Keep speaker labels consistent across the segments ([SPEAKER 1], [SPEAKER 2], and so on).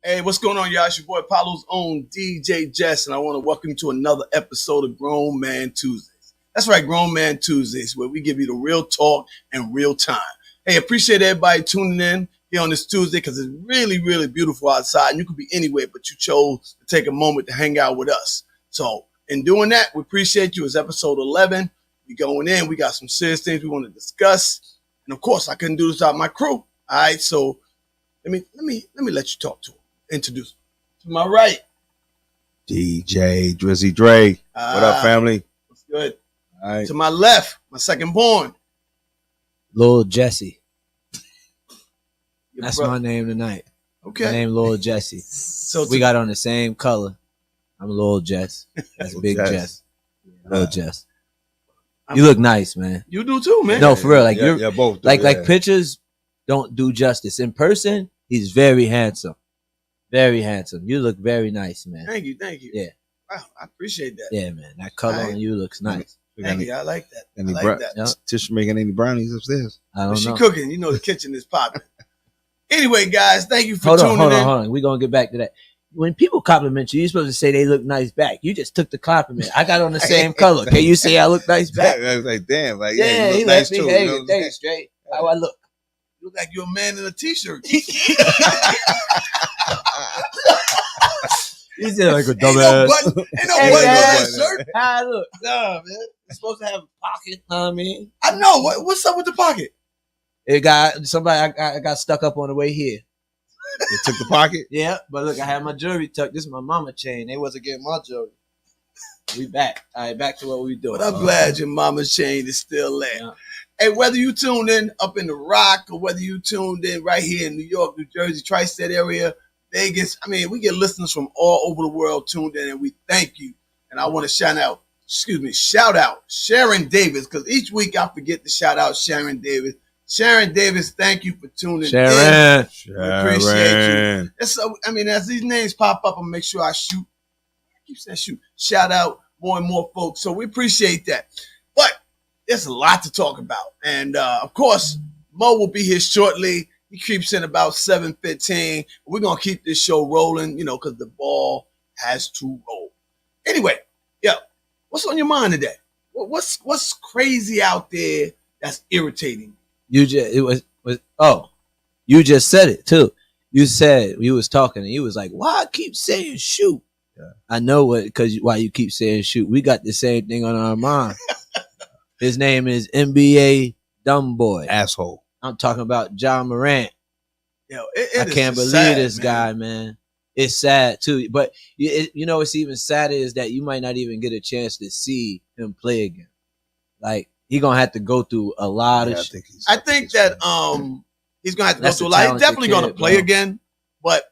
[SPEAKER 1] Hey, what's going on, y'all? It's your boy Apollo's own DJ Jess, and I want to welcome you to another episode of Grown Man Tuesdays. That's right, Grown Man Tuesdays, where we give you the real talk in real time. Hey, appreciate everybody tuning in here on this Tuesday because it's really, really beautiful outside, and you could be anywhere, but you chose to take a moment to hang out with us. So, in doing that, we appreciate you. It's episode 11. We going in. We got some serious things we want to discuss, and of course, I couldn't do this without my crew. All right, so let me let you talk to them. Introduce to my right,
[SPEAKER 2] DJ Drizzy Dre. What up, family?
[SPEAKER 1] What's good?
[SPEAKER 2] All right.
[SPEAKER 1] To my left, my second born,
[SPEAKER 3] Lil Jesse.
[SPEAKER 1] your
[SPEAKER 3] That's
[SPEAKER 1] brother.
[SPEAKER 3] my name tonight.
[SPEAKER 1] Okay.
[SPEAKER 3] My name Lil Jesse.
[SPEAKER 1] So
[SPEAKER 3] We got on the same color. I'm Lil Jess. That's
[SPEAKER 2] Lil
[SPEAKER 3] Big
[SPEAKER 2] Jess.
[SPEAKER 3] Jess. Lil Jess.
[SPEAKER 1] I'm-
[SPEAKER 3] You look nice, man.
[SPEAKER 1] you do too, man.
[SPEAKER 3] No, for real. Like you're
[SPEAKER 2] yeah, both. do,
[SPEAKER 3] like
[SPEAKER 2] yeah.
[SPEAKER 3] pictures don't do justice. In person, he's very handsome. Very handsome. You look very nice, man.
[SPEAKER 1] Thank you.
[SPEAKER 3] Yeah.
[SPEAKER 1] Wow, I appreciate that.
[SPEAKER 3] Yeah, man. That color
[SPEAKER 1] Alright.
[SPEAKER 3] on you looks nice.
[SPEAKER 1] Thank you. I like that. I
[SPEAKER 2] Any
[SPEAKER 1] like that.
[SPEAKER 3] Yeah.
[SPEAKER 2] Tish making any brownies upstairs?
[SPEAKER 3] I
[SPEAKER 1] But
[SPEAKER 3] don't
[SPEAKER 1] she
[SPEAKER 3] know.
[SPEAKER 1] cooking. You know the kitchen is popping. Anyway, guys, thank you for
[SPEAKER 3] Hold
[SPEAKER 1] tuning in.
[SPEAKER 3] on. We're gonna get back to that. When people compliment you, you're supposed to say they look nice back. You just took the compliment. I got on the same color. Can you say I look nice back?
[SPEAKER 2] I was like, damn, like
[SPEAKER 3] Yeah,
[SPEAKER 2] you
[SPEAKER 3] he
[SPEAKER 2] look
[SPEAKER 3] let
[SPEAKER 2] nice
[SPEAKER 3] me.
[SPEAKER 2] too.
[SPEAKER 3] Hey,
[SPEAKER 2] you know what I'm
[SPEAKER 3] hey,
[SPEAKER 2] saying?
[SPEAKER 3] straight. How I look?
[SPEAKER 1] You look like you're a man in a t-shirt.
[SPEAKER 3] You sound like a
[SPEAKER 1] Ain't no
[SPEAKER 3] dumbass.
[SPEAKER 1] button. Ain't no
[SPEAKER 3] Hey,
[SPEAKER 1] button on that
[SPEAKER 3] man.
[SPEAKER 1] shirt.
[SPEAKER 3] How I look? Nah, man. You're supposed to have a pocket. Know what I mean?
[SPEAKER 1] I know. What's up with the pocket?
[SPEAKER 3] It got somebody. I got stuck up on the way here.
[SPEAKER 2] You took the pocket.
[SPEAKER 3] Yeah, but look, I had my jewelry tucked. This is my mama chain. They wasn't getting my jewelry. We back. All right, back to what we doing.
[SPEAKER 1] But I'm glad your mama's chain is still there.
[SPEAKER 3] Yeah.
[SPEAKER 1] Hey, whether you tuned in up in the Rock or whether you tuned in right here in New York, New Jersey, tri-state area, Vegas, I mean, we get listeners from all over the world tuned in, and we thank you. And I want to shout out Sharon Davis, because each week I forget to shout out Sharon Davis. Sharon Davis, thank you for tuning in.
[SPEAKER 3] Sharon.
[SPEAKER 1] Appreciate you. And so, I mean, as these names pop up, I'll make sure I keep saying shoot, shout out more and more folks. So we appreciate that. But there's a lot to talk about. And of course, Mo will be here shortly. He creeps in about 7:15. We're going to keep this show rolling, because the ball has to roll. Anyway, what's on your mind today? What's crazy out there that's irritating?
[SPEAKER 3] You just you just said it too. You said you was talking and you was like, "Why I keep saying shoot?"
[SPEAKER 2] Yeah.
[SPEAKER 3] I know why you keep saying shoot. We got the same thing on our mind. His name is NBA Dumbboy.
[SPEAKER 2] Asshole.
[SPEAKER 3] I'm talking about John Morant.
[SPEAKER 1] It
[SPEAKER 3] I
[SPEAKER 1] is
[SPEAKER 3] can't
[SPEAKER 1] just
[SPEAKER 3] believe
[SPEAKER 1] sad,
[SPEAKER 3] this
[SPEAKER 1] man.
[SPEAKER 3] guy, man. It's sad too, but what's even sadder is that you might not even get a chance to see him play again. Like he gonna have to go through a lot of shit.
[SPEAKER 1] I think that he's gonna have to go
[SPEAKER 3] That's
[SPEAKER 1] through a
[SPEAKER 3] a
[SPEAKER 1] lot. He's
[SPEAKER 3] talented
[SPEAKER 1] definitely gonna
[SPEAKER 3] kid,
[SPEAKER 1] play
[SPEAKER 3] bro.
[SPEAKER 1] again, but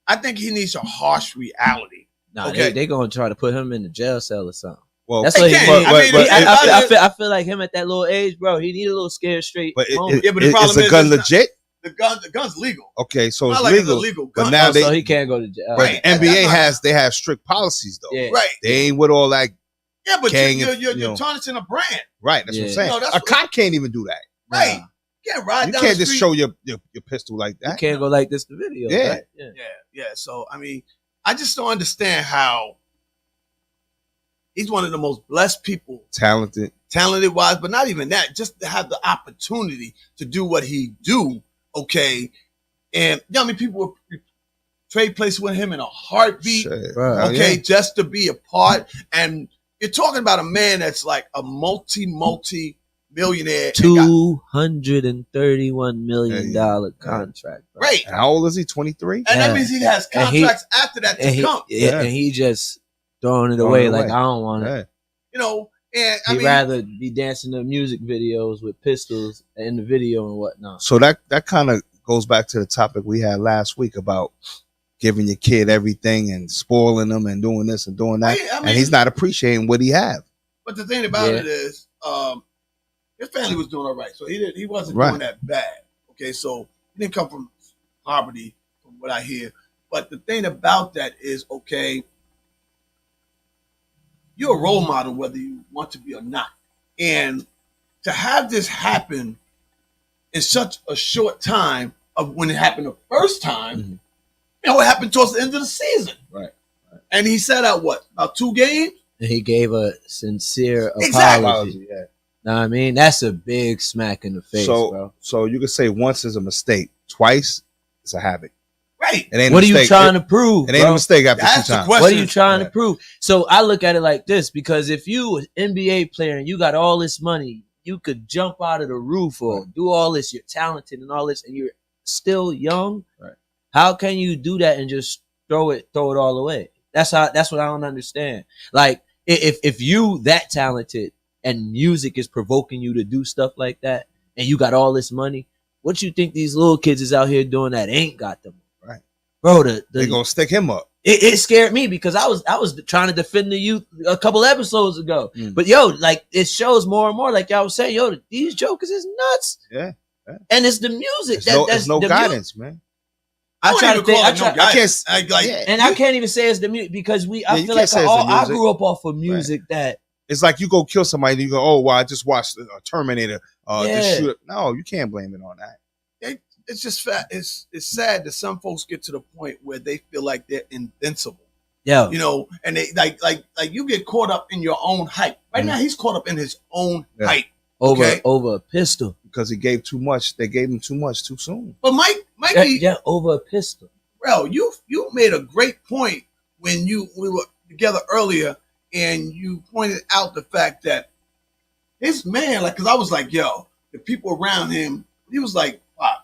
[SPEAKER 1] I think he needs a harsh reality.
[SPEAKER 3] Nah,
[SPEAKER 1] Okay.
[SPEAKER 3] they gonna try to put him in the jail cell or something.
[SPEAKER 2] Well,
[SPEAKER 3] That's
[SPEAKER 1] They
[SPEAKER 3] what he.
[SPEAKER 1] can't.
[SPEAKER 3] I feel like him at that little age, bro. He need a little scared straight.
[SPEAKER 2] but
[SPEAKER 3] moment.
[SPEAKER 1] Yeah, but the
[SPEAKER 2] is
[SPEAKER 1] problem
[SPEAKER 2] the
[SPEAKER 1] is
[SPEAKER 2] gun
[SPEAKER 1] it's not-
[SPEAKER 2] legit?
[SPEAKER 1] The gun's legal.
[SPEAKER 2] Okay, so
[SPEAKER 1] Not
[SPEAKER 2] it's
[SPEAKER 1] like
[SPEAKER 2] legal.
[SPEAKER 1] it's a legal gun.
[SPEAKER 2] But now
[SPEAKER 3] so he can't go to jail.
[SPEAKER 2] but
[SPEAKER 1] Right.
[SPEAKER 2] NBA
[SPEAKER 1] That's not-
[SPEAKER 2] they have strict policies though.
[SPEAKER 3] Yeah.
[SPEAKER 1] Right.
[SPEAKER 2] They ain't with all that.
[SPEAKER 1] Yeah, but
[SPEAKER 2] Gang
[SPEAKER 1] you're,
[SPEAKER 2] and,
[SPEAKER 1] you're,
[SPEAKER 2] you
[SPEAKER 1] you're
[SPEAKER 2] know.
[SPEAKER 1] tarnishing a brand.
[SPEAKER 2] Right, that's what I'm
[SPEAKER 3] Yeah.
[SPEAKER 2] saying.
[SPEAKER 1] No, that's
[SPEAKER 2] a
[SPEAKER 1] what-
[SPEAKER 2] cop can't even do that.
[SPEAKER 1] Right.
[SPEAKER 3] Nah,
[SPEAKER 1] You can't ride
[SPEAKER 2] You
[SPEAKER 1] down
[SPEAKER 2] can't
[SPEAKER 1] the
[SPEAKER 2] just
[SPEAKER 1] street.
[SPEAKER 2] show your pistol like
[SPEAKER 3] you
[SPEAKER 2] that.
[SPEAKER 3] can't go like this. The video.
[SPEAKER 2] Yeah.
[SPEAKER 3] Right? Yeah.
[SPEAKER 1] Yeah. So I mean, I just don't understand how he's one of the most blessed people,
[SPEAKER 2] Talented.
[SPEAKER 1] talented wise, but not even that. Just to have the opportunity to do what he do. Okay, and I mean, people would trade places with him in a heartbeat.
[SPEAKER 2] Shit.
[SPEAKER 3] Bro.
[SPEAKER 2] Hell
[SPEAKER 1] Okay,
[SPEAKER 2] yeah.
[SPEAKER 1] just to be a part. And you're talking about a man that's like a multi millionaire.
[SPEAKER 3] $231 million contract. Bro.
[SPEAKER 1] Right.
[SPEAKER 2] And how old is he? 23?
[SPEAKER 1] And that
[SPEAKER 3] Yeah.
[SPEAKER 1] means he has
[SPEAKER 3] And he-
[SPEAKER 1] contracts after that to
[SPEAKER 3] And he,
[SPEAKER 1] come.
[SPEAKER 2] Yeah.
[SPEAKER 3] and he just throwing it
[SPEAKER 2] Throwing
[SPEAKER 3] away
[SPEAKER 2] it
[SPEAKER 3] like
[SPEAKER 2] away.
[SPEAKER 3] I don't want it.
[SPEAKER 2] Yeah.
[SPEAKER 1] You know, and I
[SPEAKER 3] He'd
[SPEAKER 1] mean,
[SPEAKER 3] rather be dancing to music videos with pistols in the video and whatnot.
[SPEAKER 2] So that kind of goes back to the topic we had last week about giving your kid everything and spoiling them and doing this and doing that.
[SPEAKER 1] I mean,
[SPEAKER 2] And he's not appreciating what he have.
[SPEAKER 1] but the thing about
[SPEAKER 3] Yeah.
[SPEAKER 1] it is, his family was doing all right, so he wasn't
[SPEAKER 2] Right.
[SPEAKER 1] doing that bad. Okay, so he didn't come from poverty, from what I hear. But the thing about that is, okay, you're a role model whether you want to be or not, and to have this happen in such a short time of when it happened the first time,
[SPEAKER 3] Mhm.
[SPEAKER 1] You know what happened towards the end of the season.
[SPEAKER 2] Right.
[SPEAKER 1] And he said out what? About 2 games?
[SPEAKER 3] And he gave a sincere
[SPEAKER 1] Exactly.
[SPEAKER 3] apology.
[SPEAKER 2] Yeah.
[SPEAKER 3] Know what I mean? That's a big smack in the face, bro.
[SPEAKER 2] So you could say once is a mistake, twice it's a habit.
[SPEAKER 1] Right.
[SPEAKER 2] It ain't
[SPEAKER 3] What
[SPEAKER 2] a
[SPEAKER 3] are you
[SPEAKER 2] mistake.
[SPEAKER 3] trying to prove?
[SPEAKER 2] It ain't
[SPEAKER 3] bro?
[SPEAKER 2] a mistake after
[SPEAKER 1] That's
[SPEAKER 2] 2
[SPEAKER 1] the
[SPEAKER 2] times.
[SPEAKER 1] question.
[SPEAKER 3] What are you trying
[SPEAKER 2] Yeah.
[SPEAKER 3] to prove? So I look at it like this, because if you an NBA player and you got all this money, you could jump out of the roof or do all this. You're talented and all this, and you're still young.
[SPEAKER 2] Right.
[SPEAKER 3] How can you do that and just throw it all away? That's what I don't understand. Like if you that talented and music is provoking you to do stuff like that, and you got all this money, what you think these little kids is out here doing that ain't got them?
[SPEAKER 2] Right.
[SPEAKER 3] Bro,
[SPEAKER 2] They're gonna stick him up.
[SPEAKER 3] it scared me because I was trying to defend the youth a couple episodes ago. But yo, like it shows more and more, like y'all was saying, yo, these jokers is nuts.
[SPEAKER 2] Yeah.
[SPEAKER 3] And it's the music.
[SPEAKER 2] There's no
[SPEAKER 3] the
[SPEAKER 2] guidance, man.
[SPEAKER 3] I try to think. I
[SPEAKER 1] guidance.
[SPEAKER 3] and I can't even say it's the music because I
[SPEAKER 2] you
[SPEAKER 3] feel
[SPEAKER 2] can't
[SPEAKER 3] like
[SPEAKER 2] say it's the
[SPEAKER 3] I
[SPEAKER 2] music.
[SPEAKER 3] grew up off of music that
[SPEAKER 2] It's like you go kill somebody and you go, oh, well, I just watched Terminator.
[SPEAKER 3] Yeah.
[SPEAKER 2] This shooter. No, you can't blame it on that.
[SPEAKER 1] It's just fat. It's sad that some folks get to the point where they feel like they're invincible.
[SPEAKER 3] yo.
[SPEAKER 1] You know, and they like you get caught up in your own hype. Right now, he's caught up in his own hype. Okay.
[SPEAKER 3] over a pistol.
[SPEAKER 2] Because he gave too much. They gave him too much too soon.
[SPEAKER 1] But Mikey,
[SPEAKER 3] Yeah, over a pistol.
[SPEAKER 1] bro, you made a great point when we were together earlier, and you pointed out the fact that his man, like, because I was like, yo, the people around him, he was like, wow.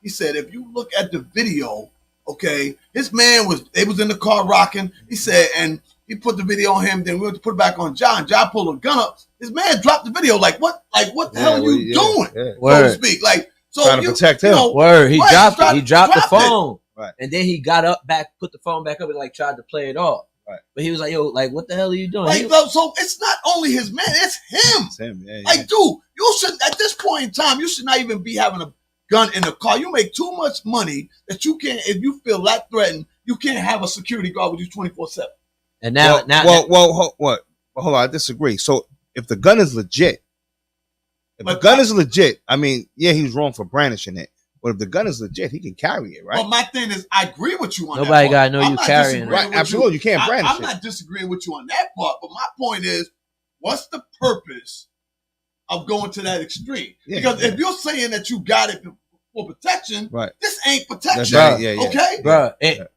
[SPEAKER 1] He said, if you look at the video, okay, his man was in the car rocking. He said, and he put the video on him. Then we went to put it back on John. John pulled a gun up. His man dropped the video. Like what the hell are you doing?
[SPEAKER 2] Yeah.
[SPEAKER 1] So to speak. Like, so
[SPEAKER 2] Trying to protect him.
[SPEAKER 1] You know,
[SPEAKER 3] Word, he
[SPEAKER 1] right,
[SPEAKER 3] dropped it. He dropped the phone.
[SPEAKER 2] Right.
[SPEAKER 3] And then he got up back, put the phone back up and like tried to play it off.
[SPEAKER 2] Right.
[SPEAKER 3] But he was like, yo, like, what the hell are you doing?
[SPEAKER 1] like, so it's not only his man, it's him.
[SPEAKER 2] It's him. Yeah,
[SPEAKER 1] Like, dude, you should, at this point in time, you should not even be having a gun in the car. You make too much money that you can't, if you feel that threatened, you can't have a security guard with you 24/7.
[SPEAKER 3] And now,
[SPEAKER 2] what? Hold on, I disagree. So if the gun is legit, I mean, yeah, he's wrong for brandishing it. But if the gun is legit, he can carry it, right?
[SPEAKER 1] Well, my thing is, I agree with you on that.
[SPEAKER 3] nobody
[SPEAKER 1] part.
[SPEAKER 3] gotta know
[SPEAKER 1] I'm
[SPEAKER 3] you
[SPEAKER 1] not
[SPEAKER 3] carrying
[SPEAKER 1] disagreeing
[SPEAKER 3] it.
[SPEAKER 2] Right,
[SPEAKER 1] with
[SPEAKER 2] absolutely, you can't brandish
[SPEAKER 1] I'm
[SPEAKER 2] it.
[SPEAKER 1] not disagreeing with you on that part, but my point is, what's the purpose of going to that extreme?
[SPEAKER 2] Yeah,
[SPEAKER 1] Because if you're saying that you got it for protection,
[SPEAKER 2] Right.
[SPEAKER 1] this ain't protection.
[SPEAKER 2] That's right, yeah.
[SPEAKER 1] Okay?
[SPEAKER 3] bro,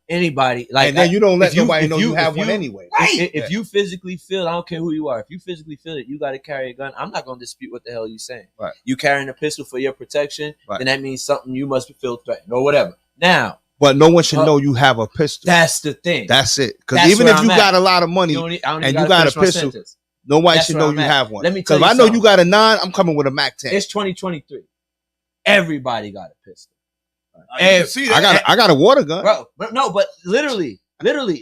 [SPEAKER 3] anybody, like,
[SPEAKER 2] And then you don't let
[SPEAKER 3] if you-
[SPEAKER 2] nobody
[SPEAKER 3] if
[SPEAKER 2] know
[SPEAKER 3] you-
[SPEAKER 2] you have
[SPEAKER 3] if
[SPEAKER 2] one
[SPEAKER 3] you-
[SPEAKER 2] anyway.
[SPEAKER 1] Right.
[SPEAKER 3] if you physically feel, I don't care who you are, if you physically feel that you got to carry a gun, I'm not going to dispute what the hell you're saying.
[SPEAKER 2] Right.
[SPEAKER 3] You carrying a pistol for your protection,
[SPEAKER 2] Right.
[SPEAKER 3] then that means something you must feel threatened or whatever. Now,
[SPEAKER 2] But no one should know you have a pistol.
[SPEAKER 3] that's the thing.
[SPEAKER 2] That's it. Because
[SPEAKER 3] That's
[SPEAKER 2] even
[SPEAKER 3] where
[SPEAKER 2] if you
[SPEAKER 3] I'm
[SPEAKER 2] got
[SPEAKER 3] at.
[SPEAKER 2] a lot of money,
[SPEAKER 3] I don't even
[SPEAKER 2] and you
[SPEAKER 3] gotta
[SPEAKER 2] got a
[SPEAKER 3] finish my
[SPEAKER 2] pistol,
[SPEAKER 3] sentence.
[SPEAKER 2] nobody
[SPEAKER 3] That's
[SPEAKER 2] should
[SPEAKER 3] where
[SPEAKER 2] know
[SPEAKER 3] I'm
[SPEAKER 2] you
[SPEAKER 3] at.
[SPEAKER 2] have one.
[SPEAKER 3] Let me tell
[SPEAKER 2] Because
[SPEAKER 3] you
[SPEAKER 2] if I know
[SPEAKER 3] something.
[SPEAKER 2] you got a 9, I'm coming with a Mac 10.
[SPEAKER 3] It's 2023. Everybody got a pistol.
[SPEAKER 1] You can see that.
[SPEAKER 2] I got a water gun.
[SPEAKER 3] Bro, but literally,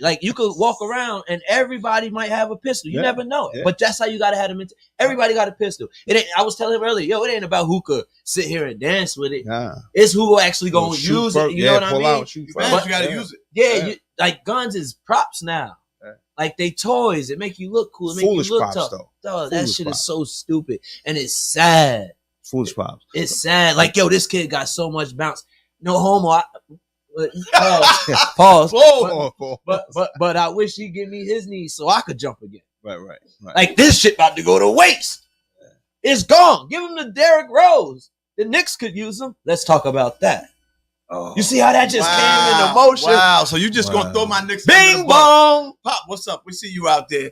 [SPEAKER 3] like you could walk around and everybody might have a pistol. You
[SPEAKER 2] Yeah.
[SPEAKER 3] never know.
[SPEAKER 2] Yeah.
[SPEAKER 3] But that's how you gotta have them. Everybody got a pistol. It ain't, I was telling him earlier, yo, it ain't about who could sit here and dance with it.
[SPEAKER 2] Nah.
[SPEAKER 3] It's who actually
[SPEAKER 2] Go
[SPEAKER 3] gonna
[SPEAKER 2] shoot
[SPEAKER 3] use
[SPEAKER 2] first.
[SPEAKER 3] it. You know what I
[SPEAKER 2] pull
[SPEAKER 3] mean?
[SPEAKER 2] out, shoot
[SPEAKER 1] Man,
[SPEAKER 2] first.
[SPEAKER 1] you got to
[SPEAKER 2] Yeah.
[SPEAKER 1] use it.
[SPEAKER 3] Yeah,
[SPEAKER 2] Yeah.
[SPEAKER 3] You, like guns is props now.
[SPEAKER 2] Yeah.
[SPEAKER 3] Like they toys. It make you look cool. It make
[SPEAKER 2] Foolish
[SPEAKER 3] you look
[SPEAKER 2] props,
[SPEAKER 3] tough.
[SPEAKER 2] though.
[SPEAKER 3] Dog, that
[SPEAKER 2] Foolish
[SPEAKER 3] shit
[SPEAKER 2] props.
[SPEAKER 3] is so stupid. And it's sad.
[SPEAKER 2] Foolish props.
[SPEAKER 3] It's sad. Like, yo, this kid got so much bounce. No homo. Pause.
[SPEAKER 2] Whoa.
[SPEAKER 3] But I wish he'd give me his knees so I could jump again.
[SPEAKER 2] Right.
[SPEAKER 3] Like this shit about to go to waste. It's gone. Give him to Derrick Rose. The Knicks could use him. Let's talk about that.
[SPEAKER 1] Oh.
[SPEAKER 3] You see how that just came into motion?
[SPEAKER 1] Wow. So you just going to throw my Knicks under the
[SPEAKER 3] Bing
[SPEAKER 1] bus.
[SPEAKER 3] bong.
[SPEAKER 1] Pop, what's up? We see you out there.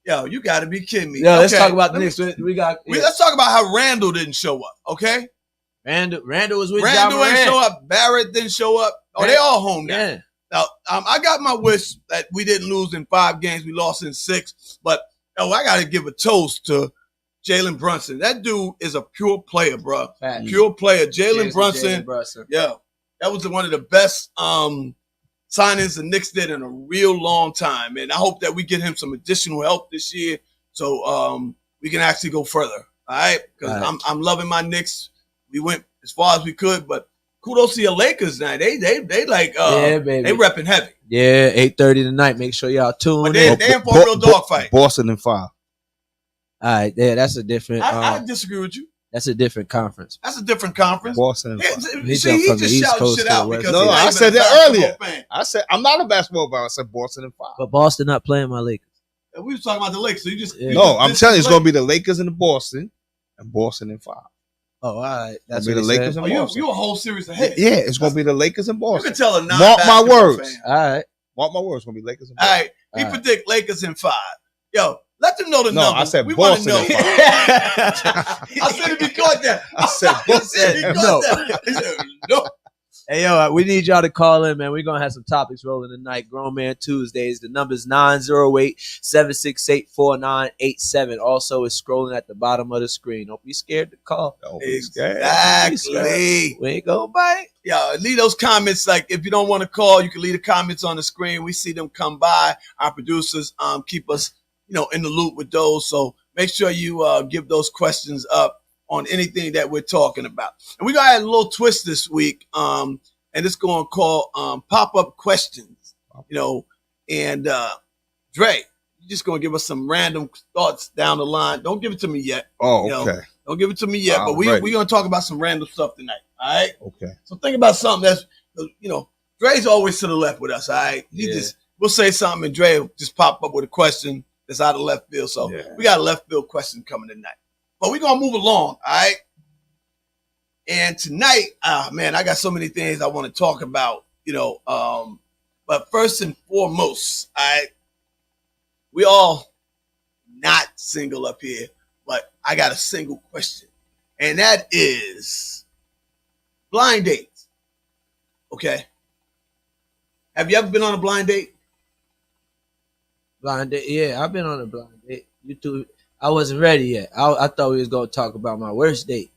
[SPEAKER 1] Yo, you got to be kidding me.
[SPEAKER 3] Yo, let's
[SPEAKER 1] Okay,
[SPEAKER 3] talk about the
[SPEAKER 1] let me-
[SPEAKER 3] Knicks. We got
[SPEAKER 1] Let's talk about how Randall didn't show up, okay?
[SPEAKER 3] Randall was with
[SPEAKER 1] Randall
[SPEAKER 3] Ja
[SPEAKER 1] didn't
[SPEAKER 3] Morant.
[SPEAKER 1] show up. Barrett didn't show up. Oh, they all home now.
[SPEAKER 3] Yeah.
[SPEAKER 1] Now, I got my wish that we didn't lose in 5 games. We lost in 6. But, I got to give a toast to Jalen Brunson. That dude is a pure player, bro.
[SPEAKER 3] Facts.
[SPEAKER 1] Pure player.
[SPEAKER 3] Cheers
[SPEAKER 1] Jalen
[SPEAKER 3] to
[SPEAKER 1] Brunson. Yeah. That was one of the best signings the Knicks did in a real long time. And I hope that we get him some additional help this year so we can actually go further. All right? Because
[SPEAKER 3] All right.
[SPEAKER 1] I'm loving my Knicks. We went as far as we could, but kudos to your Lakers now. They like
[SPEAKER 3] Yeah, baby.
[SPEAKER 1] they repping heavy.
[SPEAKER 3] Yeah, 8:30 tonight. Make sure y'all tune
[SPEAKER 1] But
[SPEAKER 3] in.
[SPEAKER 1] they in for a real dog fight.
[SPEAKER 2] Boston in 5.
[SPEAKER 3] All right, yeah, that's a different.
[SPEAKER 1] I disagree with you.
[SPEAKER 3] That's a different conference.
[SPEAKER 1] That's a different conference.
[SPEAKER 2] Boston and
[SPEAKER 1] Yeah,
[SPEAKER 2] Five.
[SPEAKER 3] He
[SPEAKER 1] see,
[SPEAKER 3] jumped
[SPEAKER 1] he
[SPEAKER 3] from the
[SPEAKER 1] just
[SPEAKER 3] East
[SPEAKER 1] shouting
[SPEAKER 3] Coast
[SPEAKER 1] shit
[SPEAKER 3] to the
[SPEAKER 1] out
[SPEAKER 3] West
[SPEAKER 1] because
[SPEAKER 2] Coast.
[SPEAKER 1] he's
[SPEAKER 2] No,
[SPEAKER 1] not
[SPEAKER 2] I
[SPEAKER 1] even
[SPEAKER 2] said
[SPEAKER 1] a
[SPEAKER 2] that
[SPEAKER 1] basketball
[SPEAKER 2] earlier.
[SPEAKER 1] fan.
[SPEAKER 2] I said I'm not a basketball fan. I said Boston and 5.
[SPEAKER 3] But Boston not playing my Lakers.
[SPEAKER 1] And we was talking about the Lakers, so you just
[SPEAKER 3] Yeah.
[SPEAKER 1] you
[SPEAKER 2] No,
[SPEAKER 1] just
[SPEAKER 2] I'm
[SPEAKER 1] dissed
[SPEAKER 2] telling you, it's
[SPEAKER 1] the
[SPEAKER 2] gonna be the Lakers and the Boston, and Boston and 5.
[SPEAKER 3] Oh, all right. That's
[SPEAKER 2] It'll be
[SPEAKER 3] what
[SPEAKER 2] the
[SPEAKER 3] he
[SPEAKER 2] Lakers
[SPEAKER 3] said.
[SPEAKER 2] and
[SPEAKER 1] Oh,
[SPEAKER 2] Boston.
[SPEAKER 1] you a whole series ahead.
[SPEAKER 2] Yeah, it's gonna be the Lakers and
[SPEAKER 1] You
[SPEAKER 2] Boston.
[SPEAKER 1] can tell a
[SPEAKER 2] Mark my
[SPEAKER 1] non-basketball
[SPEAKER 2] words.
[SPEAKER 1] fan.
[SPEAKER 3] All right.
[SPEAKER 2] Mark my words, it's gonna be Lakers and
[SPEAKER 1] All
[SPEAKER 2] Boston.
[SPEAKER 1] right, he
[SPEAKER 3] All right.
[SPEAKER 1] predict Lakers in 5. Yo, let them know the
[SPEAKER 2] No,
[SPEAKER 1] number.
[SPEAKER 2] I said
[SPEAKER 1] we want to
[SPEAKER 2] Boston
[SPEAKER 1] know.
[SPEAKER 2] in 5.
[SPEAKER 1] I said if he caught that.
[SPEAKER 2] I said
[SPEAKER 1] He said he
[SPEAKER 2] Boston.
[SPEAKER 1] caught that. He said, no.
[SPEAKER 3] Hey, yo, we need y'all to call in, man. We're going to have some topics rolling tonight. Grown Man Tuesdays. The number's 908-768-4987. Also, it's scrolling at the bottom of the screen. Don't be scared to call.
[SPEAKER 2] Don't be scared.
[SPEAKER 1] Exactly.
[SPEAKER 3] We ain't going to bite.
[SPEAKER 1] Yeah, leave those comments. Like, if you don't want to call, you can leave the comments on the screen. We see them come by. Our producers keep us, in the loop with those. So make sure you give those questions up on anything that we're talking about. And we're going to add a little twist this week. And it's going to call pop-up questions, and Dre, you're just going to give us some random thoughts down the line. Don't give it to me yet.
[SPEAKER 2] Oh, okay.
[SPEAKER 1] Don't give it to me yet, but we're going to talk about some random stuff tonight. All right.
[SPEAKER 2] Okay.
[SPEAKER 1] So think about something that's, Dre's always to the left with us. All right. We'll say something and Dre will just pop up with a question that's out of left field. So we got a left field question coming tonight. But we're going to move along, all right? And tonight, man, I got so many things I want to talk about, but first and foremost, all right, we all not single up here, but I got a single question, and that is blind dates, okay? Have you ever been on a blind date?
[SPEAKER 3] Blind date? Yeah, I've been on a blind date. You too. I wasn't ready yet. I thought we was going to talk about my worst date.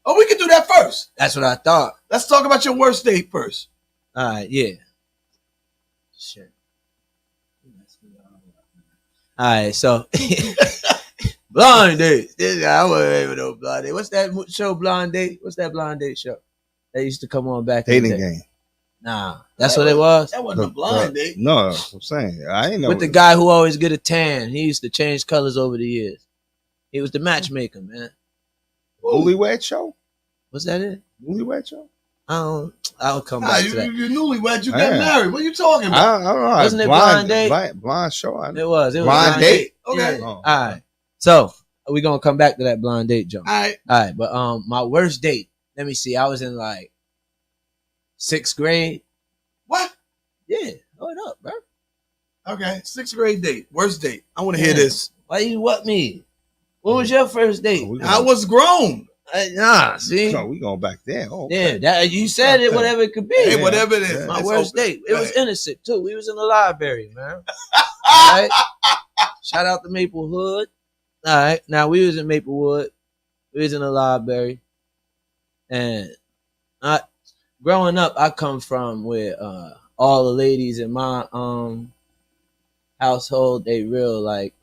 [SPEAKER 1] Oh, we can do that first.
[SPEAKER 3] That's what I thought.
[SPEAKER 1] Let's talk about your worst date first.
[SPEAKER 3] All right, yeah. Sure. All right, so blind date. This guy, I wasn't able to know blind date. What's that show, Blind Date? What's that blind date show? That used to come on back in the
[SPEAKER 2] Dating
[SPEAKER 3] day.
[SPEAKER 2] game.
[SPEAKER 3] Nah, that's what it was.
[SPEAKER 1] That wasn't a blind date.
[SPEAKER 2] No, that's what I'm saying. I ain't know.
[SPEAKER 3] With the guy who always get a tan. He used to change colors over the years. He was the matchmaker, man.
[SPEAKER 2] Newlywed Show?
[SPEAKER 3] Was that it?
[SPEAKER 2] Newlywed Show?
[SPEAKER 3] I'll come
[SPEAKER 1] Nah,
[SPEAKER 3] back to that.
[SPEAKER 1] you're newlywed. You got
[SPEAKER 2] Yeah.
[SPEAKER 1] married. What are you talking
[SPEAKER 2] I
[SPEAKER 1] about?
[SPEAKER 2] don't know.
[SPEAKER 3] Wasn't it Blind Date?
[SPEAKER 2] Blind Show. I know.
[SPEAKER 3] It was
[SPEAKER 2] Blind Date?
[SPEAKER 1] Okay.
[SPEAKER 3] Yeah.
[SPEAKER 2] Oh.
[SPEAKER 3] All right. So we're gonna come back to that blind date, John.
[SPEAKER 1] All right.
[SPEAKER 3] All right, but my worst date. Let me see. I was in like 6th grade.
[SPEAKER 1] What?
[SPEAKER 3] Yeah, hold up, bro.
[SPEAKER 1] Okay. 6th grade date. Worst date. I want to hear
[SPEAKER 3] Yeah.
[SPEAKER 1] this.
[SPEAKER 3] Why you what me? What was your first date?
[SPEAKER 2] Oh, we
[SPEAKER 1] I was grown.
[SPEAKER 3] Nah, see.
[SPEAKER 2] So we going back there. Oh, okay.
[SPEAKER 3] Yeah, that you said it.
[SPEAKER 2] Okay.
[SPEAKER 3] Whatever it could be.
[SPEAKER 1] Hey,
[SPEAKER 2] Yeah.
[SPEAKER 1] whatever it is.
[SPEAKER 2] Yeah.
[SPEAKER 3] My
[SPEAKER 1] it's
[SPEAKER 3] worst
[SPEAKER 1] open.
[SPEAKER 3] date. It
[SPEAKER 1] Go
[SPEAKER 3] was
[SPEAKER 1] ahead.
[SPEAKER 3] innocent too. We was in the library, man. All right. Shout out to Maplewood. All right. Now we was in Maplewood. We was in the library, and growing up, I come from where all the ladies in my household, they real like,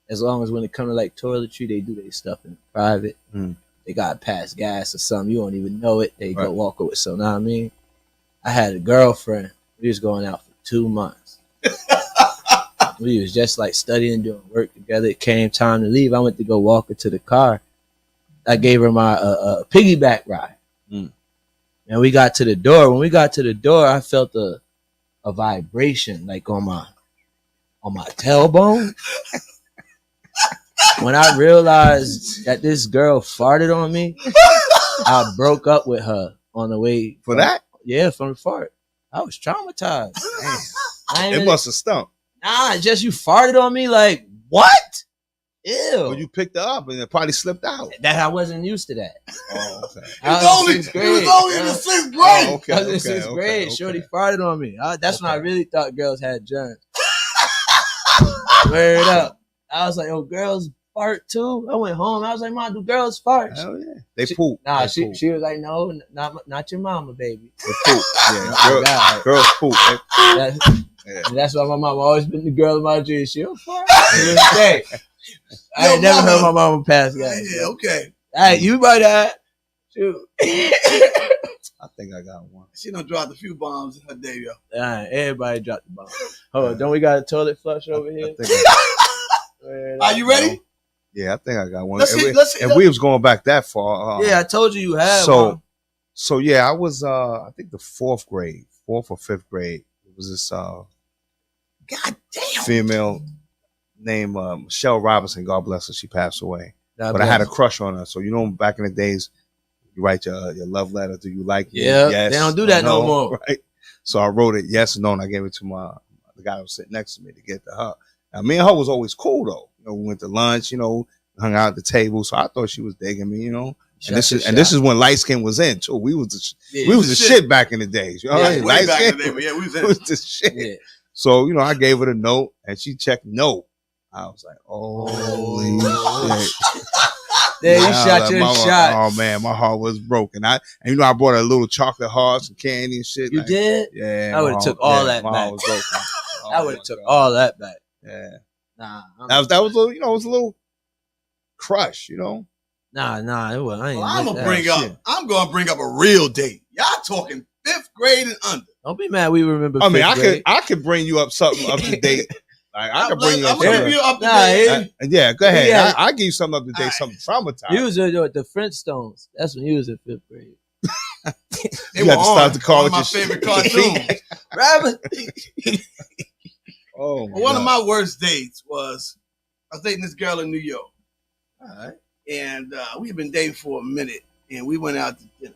[SPEAKER 3] as long as when it comes to like toiletry, they do their stuff in private.
[SPEAKER 2] Mm.
[SPEAKER 3] They got pass gas or something. You don't even know it. They go
[SPEAKER 2] Right.
[SPEAKER 3] walk over. So, know what I mean? I had a girlfriend. We was going out for 2 months. We was just like studying, doing work together. It came time to leave. I went to go walk her to the car. I gave her my piggyback ride.
[SPEAKER 2] Mm.
[SPEAKER 3] And we got to the door. When we got to the door, I felt a vibration like on my tailbone. When I realized that this girl farted on me, I broke up with her on the way.
[SPEAKER 2] For that?
[SPEAKER 3] Yeah, from the fart. I was traumatized. I ain't
[SPEAKER 2] It
[SPEAKER 3] really-
[SPEAKER 2] must have stunk.
[SPEAKER 3] Nah, just you farted on me like, what? Ew.
[SPEAKER 2] Well, you picked her up and it probably slipped out.
[SPEAKER 3] That I wasn't used to that.
[SPEAKER 2] Oh, okay.
[SPEAKER 3] I
[SPEAKER 1] He
[SPEAKER 3] was
[SPEAKER 1] was
[SPEAKER 3] in 6th
[SPEAKER 1] only in
[SPEAKER 3] grade.
[SPEAKER 1] the 6th grade.
[SPEAKER 2] Oh, okay.
[SPEAKER 3] I was in
[SPEAKER 2] okay,
[SPEAKER 3] 6th
[SPEAKER 2] okay,
[SPEAKER 3] grade.
[SPEAKER 2] okay.
[SPEAKER 3] Shorty farted on me. That's when I
[SPEAKER 2] Okay.
[SPEAKER 3] really thought girls had germs. Word up. I was like, oh, girls fart too? I went home. I was like, Mom, do girls fart?
[SPEAKER 2] Hell yeah. They
[SPEAKER 3] She-
[SPEAKER 2] poop.
[SPEAKER 3] Nah,
[SPEAKER 2] They
[SPEAKER 3] she
[SPEAKER 2] poop.
[SPEAKER 3] was like, no, not your mama, baby.
[SPEAKER 2] They poop. Yeah.
[SPEAKER 3] Oh, God.
[SPEAKER 2] Girls poop.
[SPEAKER 3] That-
[SPEAKER 2] Yeah.
[SPEAKER 3] And that's why my mom always been the girl of my dreams. She'll fart. To this day. I
[SPEAKER 1] Yo,
[SPEAKER 3] ain't never
[SPEAKER 1] mama.
[SPEAKER 3] heard my mama pass gas.
[SPEAKER 1] Yeah, okay.
[SPEAKER 3] Hey, you might have. Shoot.
[SPEAKER 2] I think I got one.
[SPEAKER 1] She done dropped a few bombs in her day, yo.
[SPEAKER 3] All right, everybody dropped the bomb. Hold on, don't we got a toilet flush over
[SPEAKER 2] I
[SPEAKER 3] here?
[SPEAKER 2] think
[SPEAKER 1] Are you ready?
[SPEAKER 2] Yeah, I think I got one.
[SPEAKER 1] Let's see.
[SPEAKER 2] And we was going back that far.
[SPEAKER 3] Yeah, I told you had
[SPEAKER 2] so,
[SPEAKER 3] one.
[SPEAKER 2] So yeah, I was I think the fourth or fifth grade. It was this
[SPEAKER 1] God damn.
[SPEAKER 2] female named Michelle Robinson. God bless her. She passed away.
[SPEAKER 3] God
[SPEAKER 2] But I had a
[SPEAKER 3] bless.
[SPEAKER 2] crush on her. So back in the days, you write your love letter. Do you like me?
[SPEAKER 3] Yeah,
[SPEAKER 2] Yes,
[SPEAKER 3] they don't do
[SPEAKER 2] or
[SPEAKER 3] that no more.
[SPEAKER 2] Right. So I wrote it yes or no, and I gave it to the guy who was sitting next to me to get to her. Now me and her was always cool though. We went to lunch. Hung out at the table. So I thought she was digging me. And this is when light skin was in too. We was the shit back in the days. You know what I mean?
[SPEAKER 1] Way
[SPEAKER 2] Light
[SPEAKER 1] back
[SPEAKER 2] skin
[SPEAKER 1] in the day, but yeah, we was in.
[SPEAKER 2] was the shit.
[SPEAKER 3] Yeah.
[SPEAKER 2] So I gave her the note, and she checked no. I was like, holy shit.
[SPEAKER 3] There you
[SPEAKER 2] Yeah, I
[SPEAKER 3] shot
[SPEAKER 2] was
[SPEAKER 3] your
[SPEAKER 2] like,
[SPEAKER 3] shot.
[SPEAKER 2] Oh man, my heart was broken. I brought her a little chocolate hearts and candy and shit.
[SPEAKER 3] You did?
[SPEAKER 2] Yeah.
[SPEAKER 3] I would've took all that
[SPEAKER 2] my
[SPEAKER 3] back.
[SPEAKER 2] heart was broken.
[SPEAKER 3] I would have took all that back.
[SPEAKER 2] Yeah.
[SPEAKER 3] Nah,
[SPEAKER 2] That was a little, it was a little crush,
[SPEAKER 3] Nah, it was. I ain't
[SPEAKER 1] Well, I'm
[SPEAKER 3] with
[SPEAKER 1] gonna
[SPEAKER 3] that.
[SPEAKER 1] I'm gonna bring up a real date. Y'all talking 5th grade and under.
[SPEAKER 3] Don't be mad. We remember.
[SPEAKER 2] I mean,
[SPEAKER 3] fifth grade.
[SPEAKER 2] I could bring you up something up to date. Like I could bring you
[SPEAKER 1] I'm
[SPEAKER 2] up
[SPEAKER 1] gonna
[SPEAKER 2] something.
[SPEAKER 1] give you up to
[SPEAKER 3] Nah,
[SPEAKER 1] date.
[SPEAKER 2] Yeah, go ahead.
[SPEAKER 3] Yeah.
[SPEAKER 2] I give you something up to date, something traumatized.
[SPEAKER 3] You was with the Flintstones. That's when you was in 5th grade.
[SPEAKER 1] They
[SPEAKER 2] You
[SPEAKER 1] were
[SPEAKER 2] had to start
[SPEAKER 1] on.
[SPEAKER 2] the call
[SPEAKER 1] One
[SPEAKER 2] with
[SPEAKER 1] of my
[SPEAKER 2] your
[SPEAKER 1] favorite
[SPEAKER 2] shit.
[SPEAKER 1] cartoons.
[SPEAKER 3] Rabbit.
[SPEAKER 2] Oh,
[SPEAKER 1] One of my worst dates was I was dating this girl in New York.
[SPEAKER 3] All right.
[SPEAKER 1] And we had been dating for a minute, and we went out to dinner.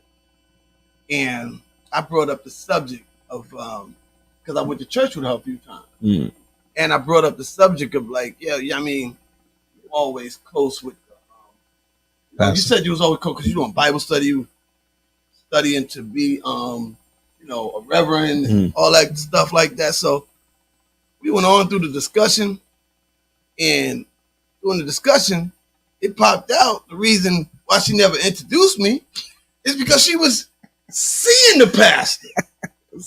[SPEAKER 1] And I brought up the subject of because I went to church with her a few times, and I brought up the subject of like, yeah, I mean, you're always close with. You said you was always close because you doing Bible study, you studying to be, a reverend, all that stuff like that. So we went on through the discussion, and during the discussion, it popped out the reason why she never introduced me is because she was seeing the pastor.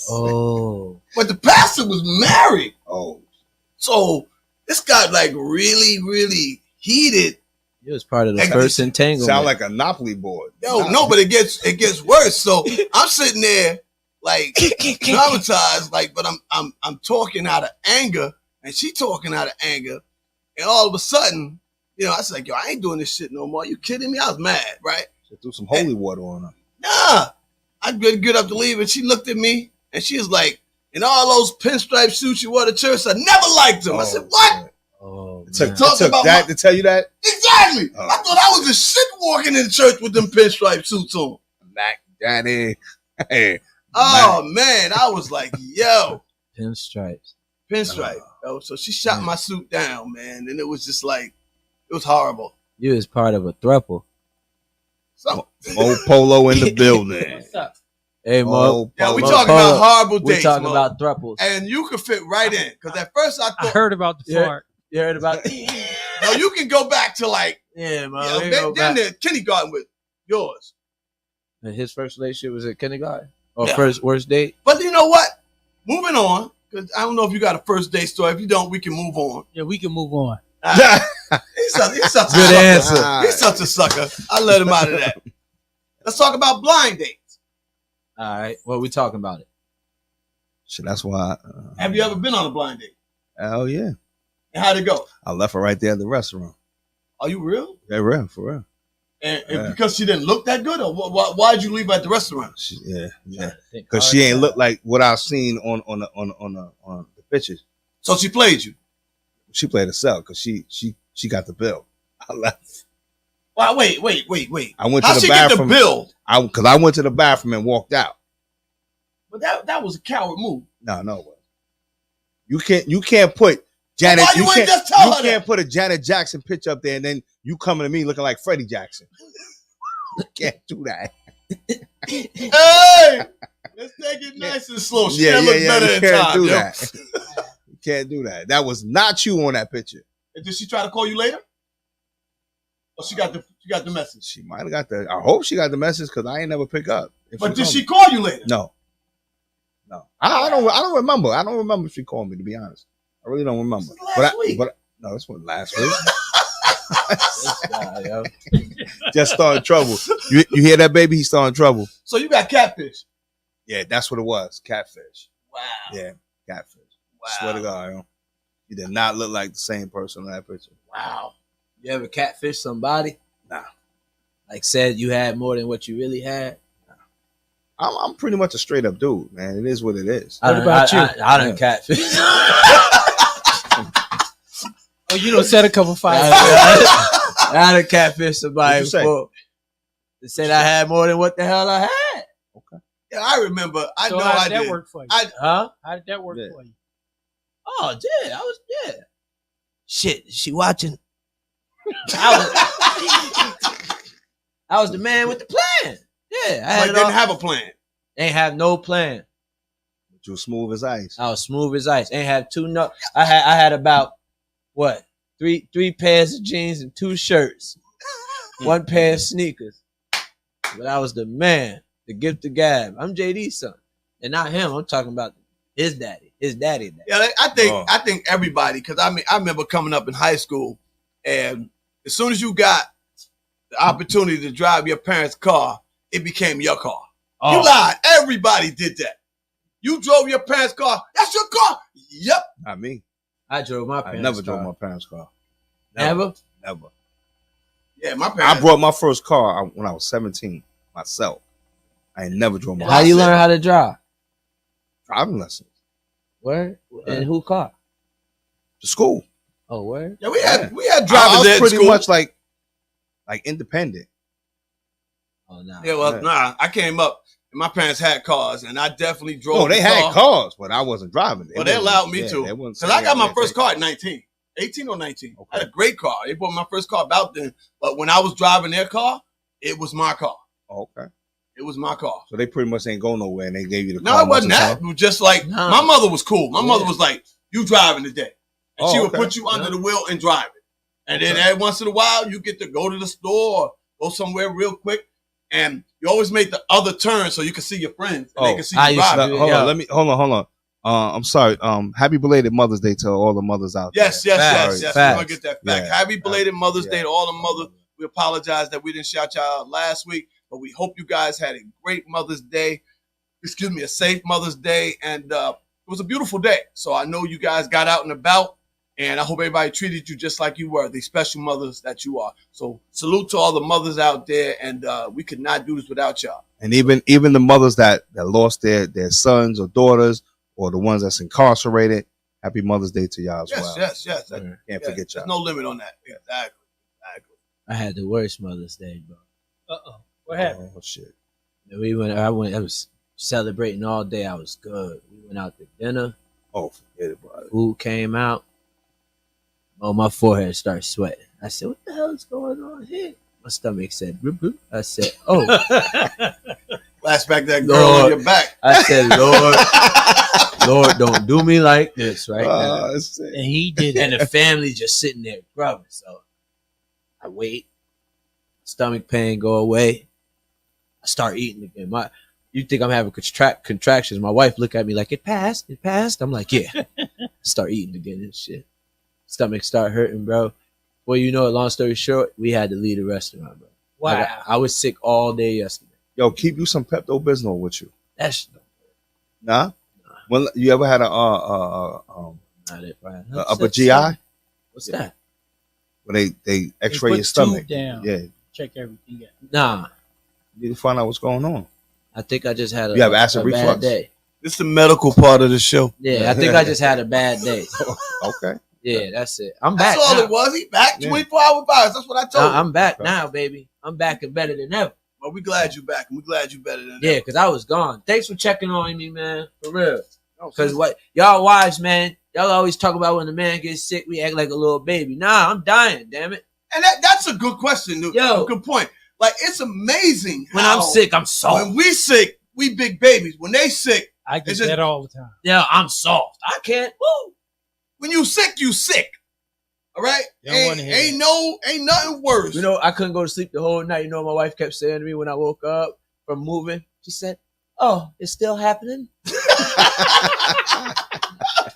[SPEAKER 3] Oh.
[SPEAKER 1] But the pastor was married.
[SPEAKER 2] Oh.
[SPEAKER 1] So this got like really, really heated.
[SPEAKER 3] It was part of the
[SPEAKER 1] That
[SPEAKER 3] first entanglement.
[SPEAKER 2] Sound like a Monopoly board.
[SPEAKER 1] No, but it gets worse. So I'm sitting there like traumatized, like, but I'm talking out of anger, and she talking out of anger, and all of a sudden, I was like, yo, I ain't doing this shit no more. Are you kidding me? I was mad, right?
[SPEAKER 2] She threw some holy water on her.
[SPEAKER 1] Nah. I get up to leave, and she looked at me, and she was like, in all those pinstripe suits you wore to church, I never liked them. I said, what?
[SPEAKER 2] Shit.
[SPEAKER 3] Oh,
[SPEAKER 2] It took
[SPEAKER 1] about
[SPEAKER 2] that to tell you that?
[SPEAKER 1] Exactly.
[SPEAKER 2] Oh.
[SPEAKER 1] I thought I was a shit walking in church with them pinstripe suits on.
[SPEAKER 2] Mac Daddy. Hey.
[SPEAKER 1] Oh, man. I was like, yo.
[SPEAKER 3] pinstripes.
[SPEAKER 1] Pinstripe. Yo. So she shot my suit down, man. And it was just like, it was horrible.
[SPEAKER 3] You was part of a throuple.
[SPEAKER 1] So,
[SPEAKER 2] Mo Polo in the building.
[SPEAKER 3] What's up? Hey, Mo.
[SPEAKER 2] Mo
[SPEAKER 1] yeah, we
[SPEAKER 2] Polo.
[SPEAKER 1] talking
[SPEAKER 3] Polo.
[SPEAKER 1] about horrible
[SPEAKER 3] We're
[SPEAKER 1] dates,
[SPEAKER 3] talking
[SPEAKER 1] Mo.
[SPEAKER 3] about thruples.
[SPEAKER 1] And you could fit right in. Because at first I
[SPEAKER 4] I
[SPEAKER 1] thought,
[SPEAKER 4] heard about the
[SPEAKER 3] Yeah.
[SPEAKER 4] fart.
[SPEAKER 3] You heard about?
[SPEAKER 1] no, you can go back to like,
[SPEAKER 3] Yeah, Mo.
[SPEAKER 1] you
[SPEAKER 3] we
[SPEAKER 1] know,
[SPEAKER 3] go
[SPEAKER 1] then
[SPEAKER 3] back.
[SPEAKER 1] the kindergarten with yours.
[SPEAKER 3] And his first relationship was at kindergarten or
[SPEAKER 1] Yeah.
[SPEAKER 3] worst date.
[SPEAKER 1] But you know what? Moving on. Because I don't know if you got a first date story. If you don't, we can move on.
[SPEAKER 4] Yeah, we can move on.
[SPEAKER 1] He's such a
[SPEAKER 3] Good
[SPEAKER 1] sucker.
[SPEAKER 3] answer.
[SPEAKER 1] He's such a sucker. I let him out of that. Let's talk about blind dates.
[SPEAKER 3] All right, what we talking about it?
[SPEAKER 2] Shit, that's why.
[SPEAKER 1] Have you ever been on a blind date?
[SPEAKER 2] Hell yeah.
[SPEAKER 1] And how'd it go?
[SPEAKER 2] I left her right there at the restaurant.
[SPEAKER 1] Are you real?
[SPEAKER 2] Yeah, real, for real.
[SPEAKER 1] And
[SPEAKER 2] Yeah.
[SPEAKER 1] because she didn't look that good, or why'd you leave her at the restaurant?
[SPEAKER 2] Yeah. Because she ain't look like what I've seen on the pictures.
[SPEAKER 1] So she played you.
[SPEAKER 2] She played herself because she got the bill. I left.
[SPEAKER 1] Well, wait.
[SPEAKER 2] I went
[SPEAKER 1] How'd
[SPEAKER 2] to
[SPEAKER 1] she
[SPEAKER 2] the
[SPEAKER 1] get the
[SPEAKER 2] bathroom.
[SPEAKER 1] bill?
[SPEAKER 2] Because I went to the bathroom and walked out.
[SPEAKER 1] But that was a coward move.
[SPEAKER 2] No. You can't put Janet.
[SPEAKER 1] Why you ain't just tell her
[SPEAKER 2] can't
[SPEAKER 1] that?
[SPEAKER 2] put a Janet Jackson picture up there and then you coming to me looking like Freddie Jackson. You can't do that.
[SPEAKER 1] Hey, let's take it nice and slow. She can't look better
[SPEAKER 2] You
[SPEAKER 1] in
[SPEAKER 2] can't
[SPEAKER 1] time.
[SPEAKER 2] do
[SPEAKER 1] yo.
[SPEAKER 2] that. You can't do that. That was not you on that picture.
[SPEAKER 1] And did she try to call you later? Or she got the message?
[SPEAKER 2] She might have got the. I hope she got the message because I ain't never pick up. If
[SPEAKER 1] But did
[SPEAKER 2] called
[SPEAKER 1] she
[SPEAKER 2] me.
[SPEAKER 1] call you later?
[SPEAKER 2] No. I don't remember. I don't remember if she called me. To be honest, I really don't remember.
[SPEAKER 1] This was last week.
[SPEAKER 2] No, this wasn't last week.
[SPEAKER 3] This guy, yo.
[SPEAKER 2] Just starting trouble. You hear that, baby? He's starting trouble.
[SPEAKER 1] So you got catfish.
[SPEAKER 2] Yeah, that's what it was. Catfish.
[SPEAKER 1] Wow.
[SPEAKER 2] Yeah, catfish.
[SPEAKER 1] Wow.
[SPEAKER 2] Swear to God, yo. You did not look like the same person in that picture.
[SPEAKER 1] Wow.
[SPEAKER 3] You ever catfish somebody?
[SPEAKER 2] Nah.
[SPEAKER 3] Like said you had more than what you really had?
[SPEAKER 2] I'm pretty much a straight up dude, man. It is what it is.
[SPEAKER 3] What
[SPEAKER 4] about you?
[SPEAKER 3] I done catfish.
[SPEAKER 4] Oh, you don't set a couple fires.
[SPEAKER 3] I done catfish somebody
[SPEAKER 2] What'd you say?
[SPEAKER 3] before. They said I had more than what the hell I had.
[SPEAKER 1] Yeah, I remember. I
[SPEAKER 4] So
[SPEAKER 1] know
[SPEAKER 4] how
[SPEAKER 1] I
[SPEAKER 4] did that
[SPEAKER 1] did.
[SPEAKER 4] work for you?
[SPEAKER 3] Huh?
[SPEAKER 4] How did that work
[SPEAKER 2] Yeah.
[SPEAKER 4] for you?
[SPEAKER 3] Oh, yeah. Shit, she watching. I was the man with the plan. Yeah, I had
[SPEAKER 1] But
[SPEAKER 3] it
[SPEAKER 1] didn't
[SPEAKER 3] all.
[SPEAKER 1] have a plan.
[SPEAKER 3] Ain't have no plan.
[SPEAKER 2] But you were smooth as ice.
[SPEAKER 3] I was smooth as ice. Ain't have two no. I had about what three pairs of jeans and 2 shirts, 1 pair of sneakers. But I was the man, the gift of gab. I'm JD's son, and not him. I'm talking about his daddy. His daddy.
[SPEAKER 1] Yeah,
[SPEAKER 2] Oh.
[SPEAKER 1] I think everybody, because I remember coming up in high school, and as soon as you got the opportunity to drive your parents' car, it became your car. You lied. Everybody did that. You drove your parents' car. That's your car. Yep.
[SPEAKER 2] Not me.
[SPEAKER 3] I drove my
[SPEAKER 2] I
[SPEAKER 3] parents'
[SPEAKER 2] never
[SPEAKER 3] car.
[SPEAKER 2] drove my parents' car.
[SPEAKER 3] Never?
[SPEAKER 2] Never.
[SPEAKER 1] Yeah, my
[SPEAKER 2] I
[SPEAKER 1] parents.
[SPEAKER 2] brought my first car when I was 17 myself. I ain't never drove my
[SPEAKER 3] How you
[SPEAKER 1] said-
[SPEAKER 3] learn how to drive?
[SPEAKER 2] driving lessons.
[SPEAKER 3] Where? And who car?
[SPEAKER 2] To school.
[SPEAKER 3] Oh, where?
[SPEAKER 1] Yeah, we had
[SPEAKER 2] I
[SPEAKER 1] drivers
[SPEAKER 2] was
[SPEAKER 1] at
[SPEAKER 2] pretty
[SPEAKER 1] school.
[SPEAKER 2] much like independent.
[SPEAKER 3] Oh, no.
[SPEAKER 1] Yeah, well,
[SPEAKER 2] Yeah.
[SPEAKER 1] nah. I came up and my parents had cars, and I definitely drove.
[SPEAKER 2] No, they
[SPEAKER 1] the
[SPEAKER 2] had
[SPEAKER 1] car.
[SPEAKER 2] cars, but I wasn't driving.
[SPEAKER 1] Well, they
[SPEAKER 2] wasn't-
[SPEAKER 1] allowed me
[SPEAKER 2] yeah,
[SPEAKER 1] to.
[SPEAKER 2] they wasn't
[SPEAKER 1] Because I
[SPEAKER 2] saying,
[SPEAKER 1] got my
[SPEAKER 2] yeah,
[SPEAKER 1] first
[SPEAKER 2] take-
[SPEAKER 1] car at 19. 18 or 19.
[SPEAKER 2] Okay.
[SPEAKER 1] I had a great car. They bought my first car about then. But when I was driving their car, it was my car.
[SPEAKER 2] Oh, okay.
[SPEAKER 1] It was my car.
[SPEAKER 2] So they pretty much ain't go nowhere, and they gave you the
[SPEAKER 1] No,
[SPEAKER 2] car.
[SPEAKER 1] it wasn't
[SPEAKER 2] most of the
[SPEAKER 1] that.
[SPEAKER 2] time?
[SPEAKER 1] It was just like,
[SPEAKER 3] Nah.
[SPEAKER 1] my mother was cool. My mother
[SPEAKER 3] Yeah.
[SPEAKER 1] was like, you driving today. And she
[SPEAKER 2] Oh,
[SPEAKER 1] would
[SPEAKER 2] okay.
[SPEAKER 1] put you under
[SPEAKER 3] Yeah.
[SPEAKER 1] the wheel and drive it. And then
[SPEAKER 2] Okay.
[SPEAKER 1] every once in a while, you get to go to the store or go somewhere real quick. And you always make the other turn so you can see your friends. And they
[SPEAKER 2] Oh,
[SPEAKER 1] can see
[SPEAKER 3] I
[SPEAKER 1] you
[SPEAKER 3] used to
[SPEAKER 1] driving.
[SPEAKER 3] do
[SPEAKER 2] Hold
[SPEAKER 3] Yeah.
[SPEAKER 2] on, hold on. I'm sorry. Happy belated Mother's Day to all the mothers out there.
[SPEAKER 1] Yes, yes,
[SPEAKER 3] Facts,
[SPEAKER 1] yes.
[SPEAKER 3] facts.
[SPEAKER 1] We're going to get that fact.
[SPEAKER 2] Yeah.
[SPEAKER 1] Happy belated Mother's
[SPEAKER 2] Yeah.
[SPEAKER 1] Day to all the mothers. We apologize that we didn't shout y'all out last week, but we hope you guys had a great Mother's Day. Excuse me, a safe Mother's Day. And it was a beautiful day. So I know you guys got out and about, and I hope everybody treated you just like you were, the special mothers that you are. So salute to all the mothers out there, and we could not do this without y'all.
[SPEAKER 2] And even the mothers that lost their sons or daughters, or the ones that's incarcerated. Happy Mother's Day to y'all as
[SPEAKER 1] Yes,
[SPEAKER 2] well.
[SPEAKER 1] yes, yes.
[SPEAKER 3] Yeah.
[SPEAKER 2] Can't
[SPEAKER 1] Yes.
[SPEAKER 2] forget y'all.
[SPEAKER 1] There's no limit on that. Exactly.
[SPEAKER 3] I had the worst Mother's Day, bro.
[SPEAKER 4] Uh-oh. What happened?
[SPEAKER 2] Oh shit.
[SPEAKER 3] I was celebrating all day. I was good. We went out to dinner.
[SPEAKER 2] Oh, forget it, brother.
[SPEAKER 3] Food came out. Oh, my forehead started sweating. I said, what the hell is going on here? My stomach said, bloop, bloop. I said, oh.
[SPEAKER 1] Flashback that girl
[SPEAKER 3] Lord.
[SPEAKER 1] on your back.
[SPEAKER 3] I said, Lord, don't do me like this right now.
[SPEAKER 2] That's it.
[SPEAKER 4] And he did
[SPEAKER 3] And
[SPEAKER 4] it.
[SPEAKER 3] the family just sitting there grubbing. So I wait. Stomach pain go away. I start eating again. You think I'm having contractions? My wife look at me like, it passed. I'm like, yeah. Start eating again and shit. Stomach start hurting, bro. Well, you know, long story short, we had to leave the restaurant, bro.
[SPEAKER 4] Wow.
[SPEAKER 3] I was sick all day yesterday.
[SPEAKER 2] Yo, keep you some Pepto Bismol with you.
[SPEAKER 3] That's
[SPEAKER 2] Nah. When you ever had a
[SPEAKER 3] not it, Brian.
[SPEAKER 2] upper GI
[SPEAKER 3] What's that?
[SPEAKER 2] where they X-ray
[SPEAKER 4] put
[SPEAKER 2] your stomach?
[SPEAKER 4] tube down.
[SPEAKER 2] Yeah,
[SPEAKER 4] Check everything out.
[SPEAKER 3] Nah.
[SPEAKER 2] you need to find out what's going on.
[SPEAKER 3] I think I just had
[SPEAKER 2] You have acid
[SPEAKER 3] a
[SPEAKER 2] reflux?
[SPEAKER 3] bad day.
[SPEAKER 1] This is the medical part of the show.
[SPEAKER 3] Yeah, I think I just had a bad day.
[SPEAKER 2] Okay.
[SPEAKER 3] Yeah, that's it. I'm back
[SPEAKER 1] That's all
[SPEAKER 3] now.
[SPEAKER 1] it was. He back
[SPEAKER 2] Yeah.
[SPEAKER 1] 24-hour virus. That's what I told him.
[SPEAKER 3] I'm back now, baby. I'm back and better than ever.
[SPEAKER 1] But we glad you back. And we glad you better than
[SPEAKER 3] Yeah,
[SPEAKER 1] ever.
[SPEAKER 3] because I was gone. Thanks for checking on me, man. For real.
[SPEAKER 1] No,
[SPEAKER 3] Because what y'all wives, man, y'all always talk about when the man gets sick, we act like a little baby. Nah, I'm dying, damn it.
[SPEAKER 1] And that's a good question, dude.
[SPEAKER 3] Yo.
[SPEAKER 1] Good point. Like, it's amazing
[SPEAKER 3] When
[SPEAKER 1] how
[SPEAKER 3] I'm sick, I'm soft.
[SPEAKER 1] When we sick, we big babies. When they sick,
[SPEAKER 4] I get
[SPEAKER 1] It's just-
[SPEAKER 4] that all the time.
[SPEAKER 3] Yeah, I'm soft. I can't. Woo.
[SPEAKER 1] when you sick, you sick. All right?
[SPEAKER 4] You don't wanna hear
[SPEAKER 1] Ain't nothing worse.
[SPEAKER 3] You know, I couldn't go to sleep the whole night. You know what my wife kept saying to me when I woke up from moving? She said, oh, it's still happening?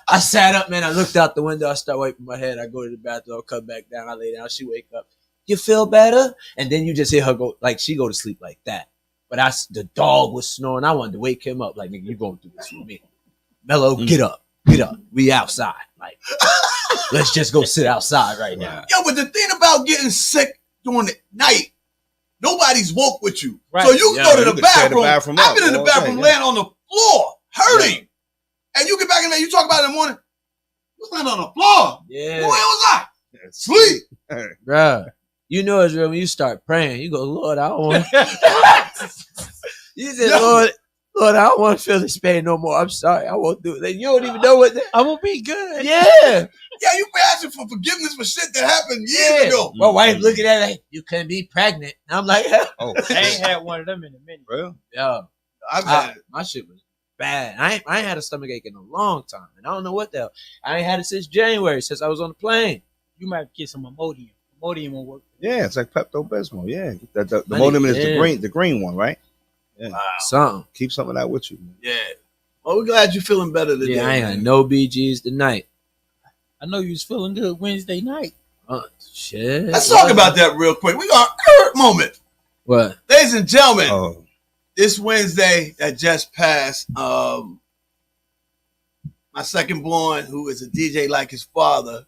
[SPEAKER 3] I sat up, man. I looked out the window. I start wiping my head. I go to the bathroom. I come back down. I lay down. She wake up. You feel better? And then you just hear her go, like, she go to sleep like that. But the dog was snoring. I wanted to wake him up. Like, nigga, you going through this with me. Mello, get up. Get up. We outside. Like, Let's just go sit outside right now.
[SPEAKER 1] Yo, but the thing about getting sick during the night, nobody's woke with you.
[SPEAKER 4] Right.
[SPEAKER 1] So you
[SPEAKER 2] Yeah,
[SPEAKER 1] go to
[SPEAKER 2] you
[SPEAKER 1] the
[SPEAKER 2] could tear the
[SPEAKER 1] bathroom.
[SPEAKER 2] bathroom
[SPEAKER 1] I've
[SPEAKER 2] up
[SPEAKER 1] been in the
[SPEAKER 2] all day,
[SPEAKER 1] bathroom
[SPEAKER 2] yeah.
[SPEAKER 1] laying on the floor, hurting. And you get back in there, you talk about it in the morning. You was laying on the floor.
[SPEAKER 3] Yeah.
[SPEAKER 1] Where was I? Sleep.
[SPEAKER 3] Bruh. You know it's real when you start praying. You go, Lord, I don't want You said,
[SPEAKER 1] Yo.
[SPEAKER 3] Lord, I don't want to feel this pain no more. I'm sorry. I won't do it. You don't even know what
[SPEAKER 4] I'm gonna be good.
[SPEAKER 3] Yeah.
[SPEAKER 1] Yeah, you been asking for forgiveness for shit that happened years ago.
[SPEAKER 3] My wife looking at it like, you couldn't be pregnant. I'm like,
[SPEAKER 2] Oh,
[SPEAKER 4] I ain't had one of them in a minute.
[SPEAKER 2] real?
[SPEAKER 3] yo,
[SPEAKER 1] I've had it.
[SPEAKER 3] my shit was bad. I ain't had a stomach ache in a long time. And I don't know what the hell. I ain't had it since January, since I was on the plane.
[SPEAKER 4] You might get some Imodium. Imodium will work.
[SPEAKER 2] Yeah, it's like Pepto Bismol. Yeah, the
[SPEAKER 3] Money,
[SPEAKER 2] Imodium is
[SPEAKER 3] yeah.
[SPEAKER 2] the green one, right?
[SPEAKER 1] Wow.
[SPEAKER 3] Something.
[SPEAKER 2] Keep some of that with you.
[SPEAKER 1] Yeah. Well, we're glad you're feeling better today.
[SPEAKER 3] Yeah, I ain't
[SPEAKER 1] man.
[SPEAKER 3] had no BGs tonight.
[SPEAKER 4] I know you was feeling good Wednesday night.
[SPEAKER 3] Shit.
[SPEAKER 1] Let's talk about that real quick. We got a moment.
[SPEAKER 3] What?
[SPEAKER 1] Ladies and gentlemen,
[SPEAKER 2] Oh,
[SPEAKER 1] this Wednesday that just passed, my second born, who is a DJ like his father,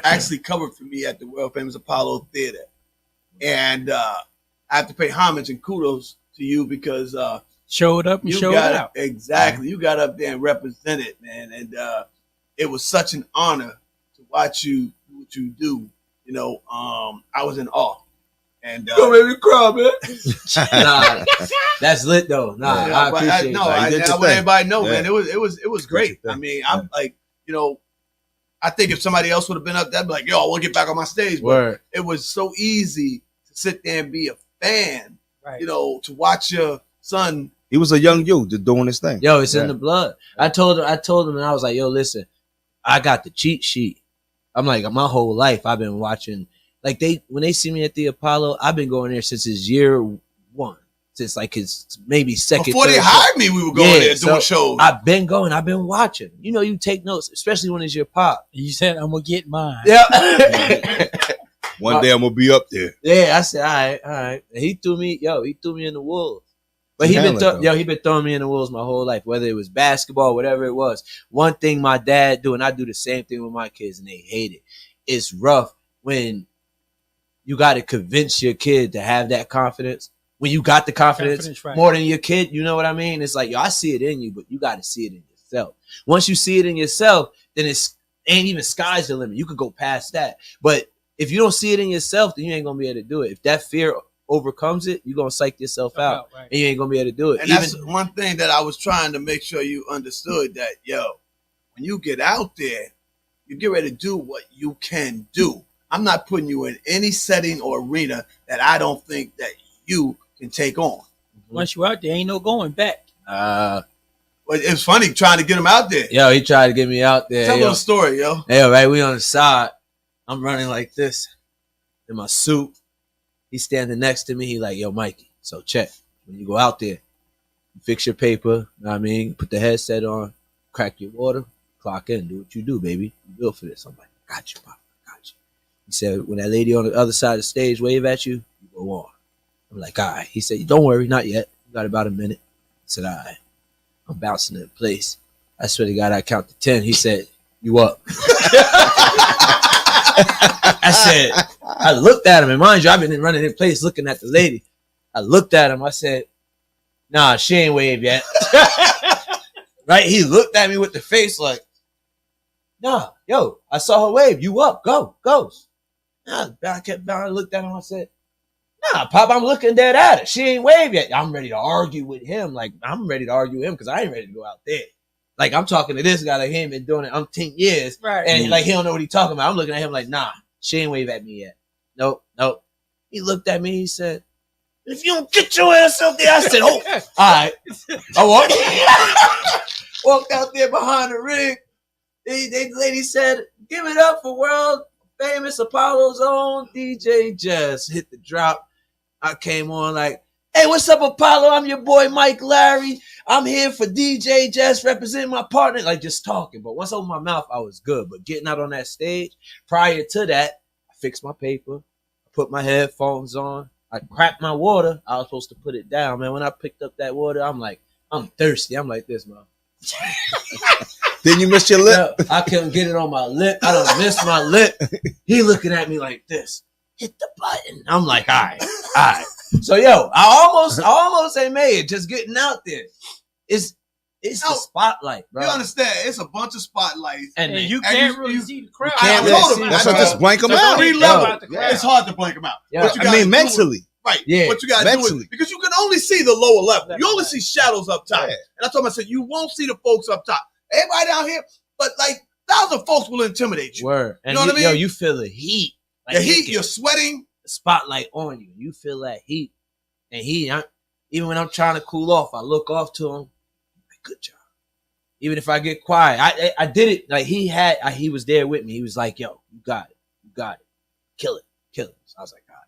[SPEAKER 1] actually covered for me at the world famous Apollo Theater. And I have to pay homage and kudos to you because
[SPEAKER 4] Showed up and
[SPEAKER 1] you
[SPEAKER 4] showed
[SPEAKER 1] got
[SPEAKER 4] out.
[SPEAKER 1] exactly. You got up there and represented, man. And it was such an honor to watch you do what you do. You know, I was in awe. And
[SPEAKER 3] Don't make me cry, man. Nah, that's lit though. Nah,
[SPEAKER 1] yeah,
[SPEAKER 3] I
[SPEAKER 1] but
[SPEAKER 3] appreciate
[SPEAKER 1] no,
[SPEAKER 3] it.
[SPEAKER 2] Like,
[SPEAKER 1] I
[SPEAKER 2] you did your
[SPEAKER 1] want
[SPEAKER 2] thing.
[SPEAKER 1] everybody to know,
[SPEAKER 2] Yeah.
[SPEAKER 1] man. It was great.
[SPEAKER 2] your
[SPEAKER 1] I
[SPEAKER 2] thing.
[SPEAKER 1] mean,
[SPEAKER 2] Yeah.
[SPEAKER 1] I'm like, you know, I think if somebody else would have been up there, I'd be like, yo, I want to get back on my stage. But
[SPEAKER 3] Word.
[SPEAKER 1] it was so easy to sit there and be a fan,
[SPEAKER 4] Right.
[SPEAKER 1] you know, to watch your son.
[SPEAKER 2] he was a young youth just doing his thing.
[SPEAKER 3] Yo, it's in
[SPEAKER 2] Yeah.
[SPEAKER 3] the blood. I told him, and I was like, yo, listen, I got the cheat sheet. I'm like, my whole life I've been watching. Like when they see me at the Apollo, I've been going there since his year one, since like his maybe second.
[SPEAKER 1] Before they
[SPEAKER 3] third show.
[SPEAKER 1] hired me, we were going
[SPEAKER 3] Yeah,
[SPEAKER 1] there doing
[SPEAKER 3] so
[SPEAKER 1] shows.
[SPEAKER 3] I've been going. I've been watching. You know, you take notes, especially when it's your pop.
[SPEAKER 4] You said I'm gonna get mine.
[SPEAKER 3] Yeah.
[SPEAKER 2] One day I'm gonna be up there.
[SPEAKER 3] Yeah, I said, all right. And he threw me in the wolves. But he
[SPEAKER 2] Talent, though.
[SPEAKER 3] he been throwing me in the wolves my whole life, whether it was basketball, whatever it was. One thing my dad do, and I do the same thing with my kids, and they hate it. It's rough when you got to convince your kid to have that confidence. When you got the confidence
[SPEAKER 4] Right.
[SPEAKER 3] more than your kid, you know what I mean? It's like, yo, I see it in you, but you got to see it in yourself. Once you see it in yourself, then it's ain't even sky's the limit. You could go past that. But if you don't see it in yourself, then you ain't gonna be able to do it. If that fear overcomes it, you're gonna psych yourself out,
[SPEAKER 4] Right.
[SPEAKER 3] and you ain't gonna be able to do it.
[SPEAKER 1] And that's one thing that I was trying to make sure you understood that, yo, when you get out there, you get ready to do what you can do. I'm not putting you in any setting or arena that I don't think that you can take on.
[SPEAKER 4] Once you out there, ain't no going back.
[SPEAKER 1] But it's funny trying to get him out there.
[SPEAKER 3] Yo, he tried to get me out there.
[SPEAKER 1] Tell
[SPEAKER 3] Yo.
[SPEAKER 1] me the story, yo.
[SPEAKER 3] Hey, right, we on the side. I'm running like this in my suit. He's standing next to me. He like, yo, Mikey, so check. When you go out there, you fix your paper, you know what I mean? Put the headset on, crack your water, clock in, do what you do, baby. You built for this. I'm like, got you, Pop, got you. He said, when that lady on the other side of the stage wave at you, you go on. I'm like, all right. He said, don't worry, not yet. You got about a minute. I said, all right. I'm bouncing in place. I swear to God, I count to 10. He said, you up. I said, I looked at him, and mind you, I've been running in place looking at the lady. I looked at him. I said, nah, she ain't waved yet. Right? He looked at me with the face like, nah, yo, I saw her wave. You up. Go. Nah, I kept down. I looked at him. I said, nah, Pop, I'm looking dead at her. She ain't waved yet. I'm ready to argue with him. Like, I'm ready to argue with him because I ain't ready to go out there. Like, I'm talking to this guy like he ain't been doing it 10 years.
[SPEAKER 4] Right.
[SPEAKER 3] And like he don't know what he's talking about. I'm looking at him like, nah, she ain't wave at me yet. Nope. He looked at me, he said, if you don't get your ass up there, I said, oh, all right. I walked out there behind the ring. The lady said, give it up for world famous Apollo's own DJ Jess. Hit the drop. I came on like, hey, what's up, Apollo? I'm your boy, Mike Larry. I'm here for DJ Jess, representing my partner. Like, just talking. But once I opened my mouth, I was good. But getting out on that stage, prior to that, I fixed my paper, I put my headphones on, I cracked my water. I was supposed to put it down, man. When I picked up that water, I'm like, I'm thirsty. I'm like this, man.
[SPEAKER 2] Then you missed your lip.
[SPEAKER 3] Yo, I couldn't get it on my lip. I done missed my lip. He looking at me like this. Hit the button. I'm like, all right. So yo, I almost ain't made it. Just getting out there. It's the spotlight, bro.
[SPEAKER 1] You understand? It's a bunch of spotlights.
[SPEAKER 4] And you can't really see the crowd.
[SPEAKER 3] can't
[SPEAKER 1] I
[SPEAKER 3] really
[SPEAKER 1] told
[SPEAKER 3] see
[SPEAKER 1] him.
[SPEAKER 3] the
[SPEAKER 2] That's
[SPEAKER 3] crowd.
[SPEAKER 2] what just blank them
[SPEAKER 4] So
[SPEAKER 2] out.
[SPEAKER 4] don't even
[SPEAKER 1] Level.
[SPEAKER 4] about the crowd.
[SPEAKER 1] It's hard to blank them out.
[SPEAKER 3] Yeah.
[SPEAKER 1] What you
[SPEAKER 2] I
[SPEAKER 1] gotta
[SPEAKER 2] mean,
[SPEAKER 1] do
[SPEAKER 2] mentally.
[SPEAKER 1] Right.
[SPEAKER 3] Yeah.
[SPEAKER 1] What you got to do
[SPEAKER 2] Mentally.
[SPEAKER 1] is because you can only see the lower level. You only
[SPEAKER 4] Right.
[SPEAKER 1] see shadows up top.
[SPEAKER 2] Yeah.
[SPEAKER 1] And I told him, I said, you won't see the folks up top. Everybody down here, but like thousands of folks will intimidate you.
[SPEAKER 3] Word. And
[SPEAKER 1] You know what I
[SPEAKER 3] yo,
[SPEAKER 1] mean?
[SPEAKER 3] you feel the heat. Like
[SPEAKER 1] The heat,
[SPEAKER 3] it-
[SPEAKER 1] you're sweating.
[SPEAKER 3] the spotlight on you. You feel that heat. And even when I'm trying to cool off, I look off to him. Like, good job. Even if I get quiet, I did it. Like he was there with me. He was like, "Yo, you got it, kill it." So I was like, "All right."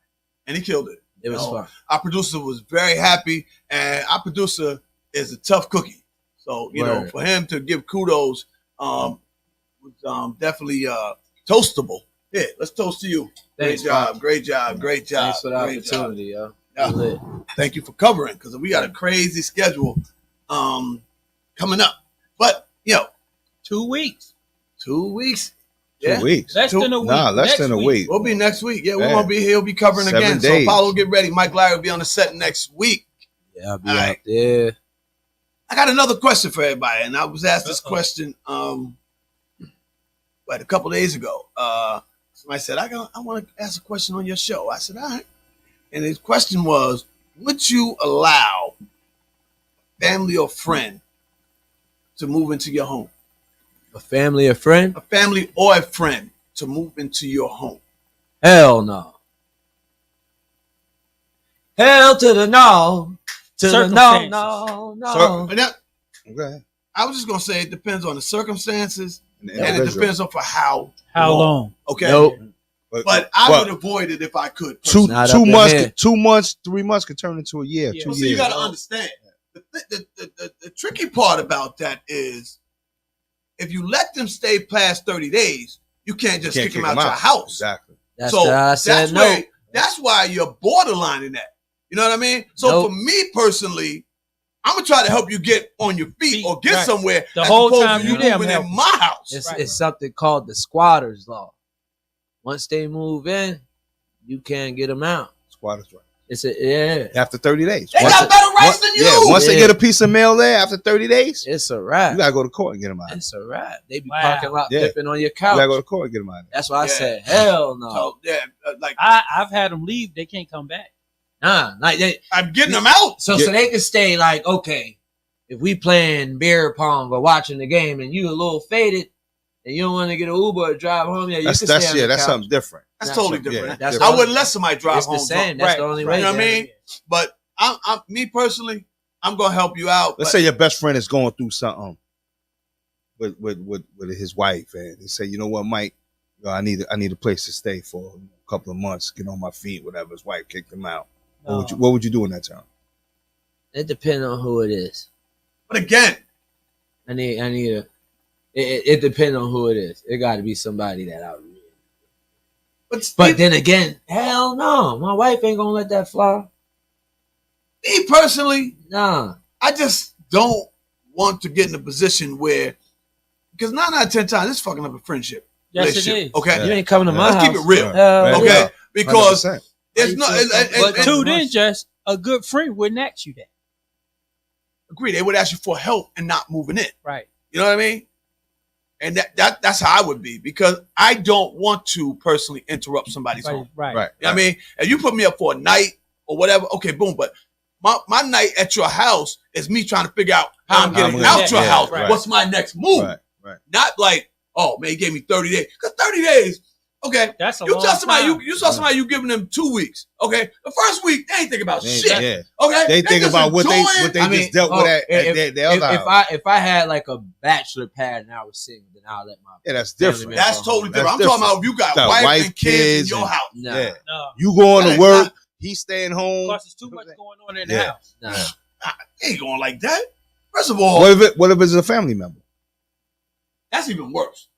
[SPEAKER 1] And he killed it.
[SPEAKER 3] It was fun.
[SPEAKER 1] Our producer was very happy, and our producer is a tough cookie. So, you know,
[SPEAKER 3] Word.
[SPEAKER 1] for him to give kudos was definitely toastable. Yeah, let's toast to you.
[SPEAKER 3] Thanks,
[SPEAKER 1] great job,
[SPEAKER 3] Bob.
[SPEAKER 1] great job, great job.
[SPEAKER 3] Thanks for the
[SPEAKER 1] great job.
[SPEAKER 3] opportunity, yo.
[SPEAKER 1] Yeah.
[SPEAKER 3] Lit.
[SPEAKER 1] Thank you for covering because we got a crazy schedule coming up. But,
[SPEAKER 4] 2 weeks.
[SPEAKER 1] 2 weeks.
[SPEAKER 2] 2
[SPEAKER 1] Yeah.
[SPEAKER 2] weeks.
[SPEAKER 4] Less than a week.
[SPEAKER 2] Nah, less
[SPEAKER 4] Next
[SPEAKER 2] than a week.
[SPEAKER 1] We'll be next week. Yeah, we're
[SPEAKER 2] Yeah.
[SPEAKER 1] going to be here. He'll be covering
[SPEAKER 2] 7
[SPEAKER 1] again.
[SPEAKER 2] days.
[SPEAKER 1] So, Paulo, get ready. Mike Larry will be on the set next week.
[SPEAKER 3] Yeah, I'll be
[SPEAKER 1] All
[SPEAKER 3] out
[SPEAKER 1] right.
[SPEAKER 3] there.
[SPEAKER 1] I got another question for everybody, and I was asked this question a couple days ago. Somebody said, I want to ask a question on your show. I said, all right. And his question was, would you allow family or friend to move into your home?
[SPEAKER 3] A family, a friend?
[SPEAKER 1] A family or a friend to move into your home?
[SPEAKER 3] Hell no. Hell to the no. To the no, no, no.
[SPEAKER 1] And that,
[SPEAKER 2] Okay.
[SPEAKER 1] I was just going to say it depends on the circumstances,
[SPEAKER 2] And
[SPEAKER 1] and it
[SPEAKER 2] individual.
[SPEAKER 1] depends on for how
[SPEAKER 4] How long?
[SPEAKER 1] Okay.
[SPEAKER 3] Nope.
[SPEAKER 1] But I would avoid it if I could.
[SPEAKER 2] two
[SPEAKER 3] Not
[SPEAKER 2] two
[SPEAKER 3] up in
[SPEAKER 2] months,
[SPEAKER 3] here.
[SPEAKER 2] 2 months, 3 months could turn into a year.
[SPEAKER 4] Yeah.
[SPEAKER 2] 2
[SPEAKER 1] Well,
[SPEAKER 2] years.
[SPEAKER 1] so you got to understand the tricky part about that is if you let them stay past 30 days, you can't just
[SPEAKER 2] Can't
[SPEAKER 1] kick them out your
[SPEAKER 2] out.
[SPEAKER 1] house.
[SPEAKER 2] Exactly.
[SPEAKER 3] That's
[SPEAKER 1] So
[SPEAKER 3] why I said no.
[SPEAKER 1] that's why you're borderline in that. You know what I mean? So
[SPEAKER 3] Nope.
[SPEAKER 1] for me personally, I'm gonna try to help you get on your feet or get
[SPEAKER 4] Right.
[SPEAKER 1] somewhere.
[SPEAKER 4] The
[SPEAKER 1] as
[SPEAKER 4] whole
[SPEAKER 1] opposed to
[SPEAKER 4] time
[SPEAKER 1] you
[SPEAKER 4] you there, I'm
[SPEAKER 1] moving in
[SPEAKER 4] helping.
[SPEAKER 1] my house.
[SPEAKER 3] It's,
[SPEAKER 4] Right.
[SPEAKER 3] it's something called the squatters law. Once they move in, you can't get them out.
[SPEAKER 2] Squatters right.
[SPEAKER 3] It's yeah.
[SPEAKER 2] After 30 days.
[SPEAKER 1] They
[SPEAKER 2] Once
[SPEAKER 1] got
[SPEAKER 2] it-
[SPEAKER 1] better rights
[SPEAKER 2] once-
[SPEAKER 1] than you.
[SPEAKER 2] Yeah, once they
[SPEAKER 3] Yeah.
[SPEAKER 2] get a piece of mail there after 30 days,
[SPEAKER 3] It's a
[SPEAKER 2] you
[SPEAKER 3] wrap.
[SPEAKER 2] gotta go to court and get them out.
[SPEAKER 3] It's a wrap. They be
[SPEAKER 4] Wow.
[SPEAKER 3] parking lot
[SPEAKER 2] Yeah.
[SPEAKER 3] flipping on your
[SPEAKER 2] You
[SPEAKER 3] couch.
[SPEAKER 2] gotta go to court and get them out.
[SPEAKER 3] That's why I
[SPEAKER 1] Yeah.
[SPEAKER 3] said hell no.
[SPEAKER 1] So yeah, like
[SPEAKER 4] I've had them leave. They can't come back.
[SPEAKER 3] Nah, like they,
[SPEAKER 1] I'm getting them out.
[SPEAKER 3] so they can stay like, okay, if we playing beer pong or watching the game and you a little faded and you don't want to get an Uber or drive home, yeah, you
[SPEAKER 2] That's
[SPEAKER 3] can stay on the
[SPEAKER 2] that's
[SPEAKER 3] couch.
[SPEAKER 2] something different.
[SPEAKER 1] That's
[SPEAKER 3] That's
[SPEAKER 1] totally
[SPEAKER 3] something-
[SPEAKER 1] different.
[SPEAKER 2] yeah,
[SPEAKER 3] That's
[SPEAKER 2] different.
[SPEAKER 1] I wouldn't let somebody drive
[SPEAKER 3] It's the
[SPEAKER 1] home
[SPEAKER 3] same.
[SPEAKER 1] drunk.
[SPEAKER 3] That's
[SPEAKER 4] Right,
[SPEAKER 3] the only
[SPEAKER 4] right.
[SPEAKER 3] way.
[SPEAKER 1] You know what I
[SPEAKER 3] man.
[SPEAKER 1] mean? But I'm me personally, I'm gonna help you out.
[SPEAKER 2] Let's
[SPEAKER 1] but
[SPEAKER 2] say your best friend is going through something with his wife, and they say, you know what, Mike, I need a place to stay for a couple of months, get on my feet, whatever. His wife kicked him out. What would you do in that time?
[SPEAKER 3] It depends on who it is.
[SPEAKER 1] But again,
[SPEAKER 3] I need a. It depends on who it is. It got to be somebody that I. But then again, hell no, my wife ain't gonna let that fly.
[SPEAKER 1] me personally,
[SPEAKER 3] Nah,
[SPEAKER 1] I just don't want to get in a position where, because 9 out of 10 times it's fucking up a friendship.
[SPEAKER 4] Yes, it
[SPEAKER 1] relationship,
[SPEAKER 4] is.
[SPEAKER 1] Okay,
[SPEAKER 3] you ain't coming to my
[SPEAKER 1] let's
[SPEAKER 3] house.
[SPEAKER 1] keep it real.
[SPEAKER 3] Hell
[SPEAKER 2] Right.
[SPEAKER 1] Okay,
[SPEAKER 3] yeah.
[SPEAKER 1] because
[SPEAKER 2] 100%.
[SPEAKER 1] there's no.
[SPEAKER 3] But
[SPEAKER 4] Two, then just a good friend wouldn't ask you that.
[SPEAKER 1] agree. They would ask you for help and not moving in.
[SPEAKER 4] Right.
[SPEAKER 1] You know what I mean? And that's how I would be, because I don't want to personally interrupt somebody's
[SPEAKER 4] Right.
[SPEAKER 1] home.
[SPEAKER 4] Right.
[SPEAKER 2] Right.
[SPEAKER 1] You know what I mean? If you put me up for a night or whatever, okay, boom. But my night at your house is me trying to figure out how I'm getting out your house.
[SPEAKER 4] right.
[SPEAKER 1] What's my next move?
[SPEAKER 2] Right.
[SPEAKER 1] Not like, oh man, he gave me 30 days. Because 30 days, okay.
[SPEAKER 4] That's a
[SPEAKER 1] You
[SPEAKER 4] long
[SPEAKER 1] tell somebody
[SPEAKER 4] time.
[SPEAKER 1] you saw somebody you giving them 2 weeks. Okay. The first week, they ain't thinking about
[SPEAKER 2] They-
[SPEAKER 1] shit.
[SPEAKER 2] Yeah.
[SPEAKER 1] Okay.
[SPEAKER 2] They think
[SPEAKER 1] just
[SPEAKER 2] about what they
[SPEAKER 1] enjoying-
[SPEAKER 2] just dealt with at their other house.
[SPEAKER 3] if I had like a bachelor pad and I was single, then I'll let my
[SPEAKER 2] Yeah, that's
[SPEAKER 3] family
[SPEAKER 2] different.
[SPEAKER 3] member
[SPEAKER 1] That's totally
[SPEAKER 2] That's
[SPEAKER 1] different. I'm talking about if you got
[SPEAKER 2] Got
[SPEAKER 1] wife
[SPEAKER 2] wife,
[SPEAKER 1] and kids
[SPEAKER 2] kids,
[SPEAKER 1] in your
[SPEAKER 2] and-
[SPEAKER 1] house.
[SPEAKER 3] Nah,
[SPEAKER 2] Yeah.
[SPEAKER 4] No.
[SPEAKER 2] You going
[SPEAKER 1] That
[SPEAKER 2] to
[SPEAKER 1] ain't
[SPEAKER 2] work,
[SPEAKER 1] not-
[SPEAKER 2] he's staying home.
[SPEAKER 4] Plus, there's too much going on in the
[SPEAKER 2] Yeah.
[SPEAKER 4] house.
[SPEAKER 3] nah.
[SPEAKER 1] They ain't going like that. First of all,
[SPEAKER 2] What if it's a family member?
[SPEAKER 1] that's even worse.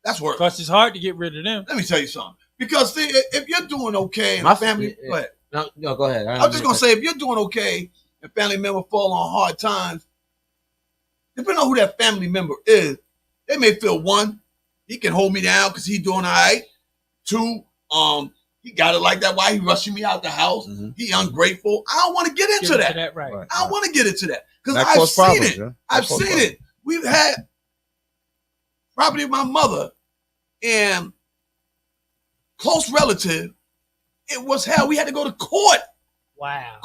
[SPEAKER 1] That's worse.
[SPEAKER 4] Plus, it's hard to get rid of them.
[SPEAKER 1] Let me tell you something. Because see, if you're doing okay and
[SPEAKER 3] My
[SPEAKER 1] a family,
[SPEAKER 3] yeah.
[SPEAKER 1] go ahead.
[SPEAKER 3] No, go ahead.
[SPEAKER 1] I'm just gonna say, if you're doing okay and family member fall on hard times, depending on who that family member is, they may feel one, he can hold me down because he's doing all right. Two, he got it like that. Why he rushing me out the house?
[SPEAKER 2] Mhm.
[SPEAKER 1] He ungrateful. I don't want to get into that.
[SPEAKER 4] Right.
[SPEAKER 2] Right.
[SPEAKER 1] I don't want to get into that because
[SPEAKER 2] That
[SPEAKER 1] I've
[SPEAKER 2] cause
[SPEAKER 1] seen
[SPEAKER 2] problems,
[SPEAKER 1] it.
[SPEAKER 2] yeah. That
[SPEAKER 1] I've
[SPEAKER 2] cause
[SPEAKER 1] seen
[SPEAKER 2] problems.
[SPEAKER 1] it. We've had property of my mother and close relative. It was hell. We had to go to court
[SPEAKER 4] Wow.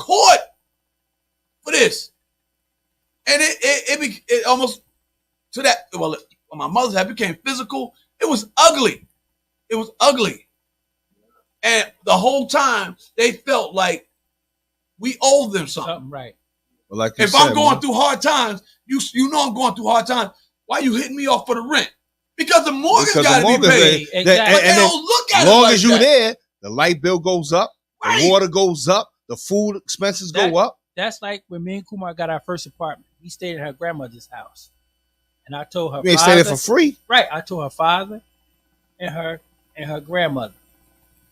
[SPEAKER 1] for this, and it almost to that. Well, when my mother's had became physical. It was ugly. It was ugly, and the whole time they felt like we owed them something.
[SPEAKER 4] Something right.
[SPEAKER 2] But like you
[SPEAKER 1] If
[SPEAKER 2] said,
[SPEAKER 1] I'm going
[SPEAKER 2] man,
[SPEAKER 1] through hard times, you know I'm going through hard times. Why you hitting me off for the rent? Because the mortgage
[SPEAKER 2] because
[SPEAKER 1] got
[SPEAKER 2] the
[SPEAKER 1] to be
[SPEAKER 2] mortgage,
[SPEAKER 1] paid.
[SPEAKER 4] Exactly.
[SPEAKER 2] and
[SPEAKER 1] But they
[SPEAKER 2] then
[SPEAKER 1] don't look at
[SPEAKER 2] as
[SPEAKER 1] it
[SPEAKER 2] long
[SPEAKER 1] like
[SPEAKER 2] as you
[SPEAKER 1] that.
[SPEAKER 2] there, the light bill goes up,
[SPEAKER 1] Right.
[SPEAKER 2] the water goes up, the food expenses go up.
[SPEAKER 4] That's like when me and Kumar got our first apartment. We stayed at her grandmother's house, and I told her
[SPEAKER 2] You ain't
[SPEAKER 4] father,
[SPEAKER 2] staying there for free.
[SPEAKER 4] right. I told her father and her grandmother,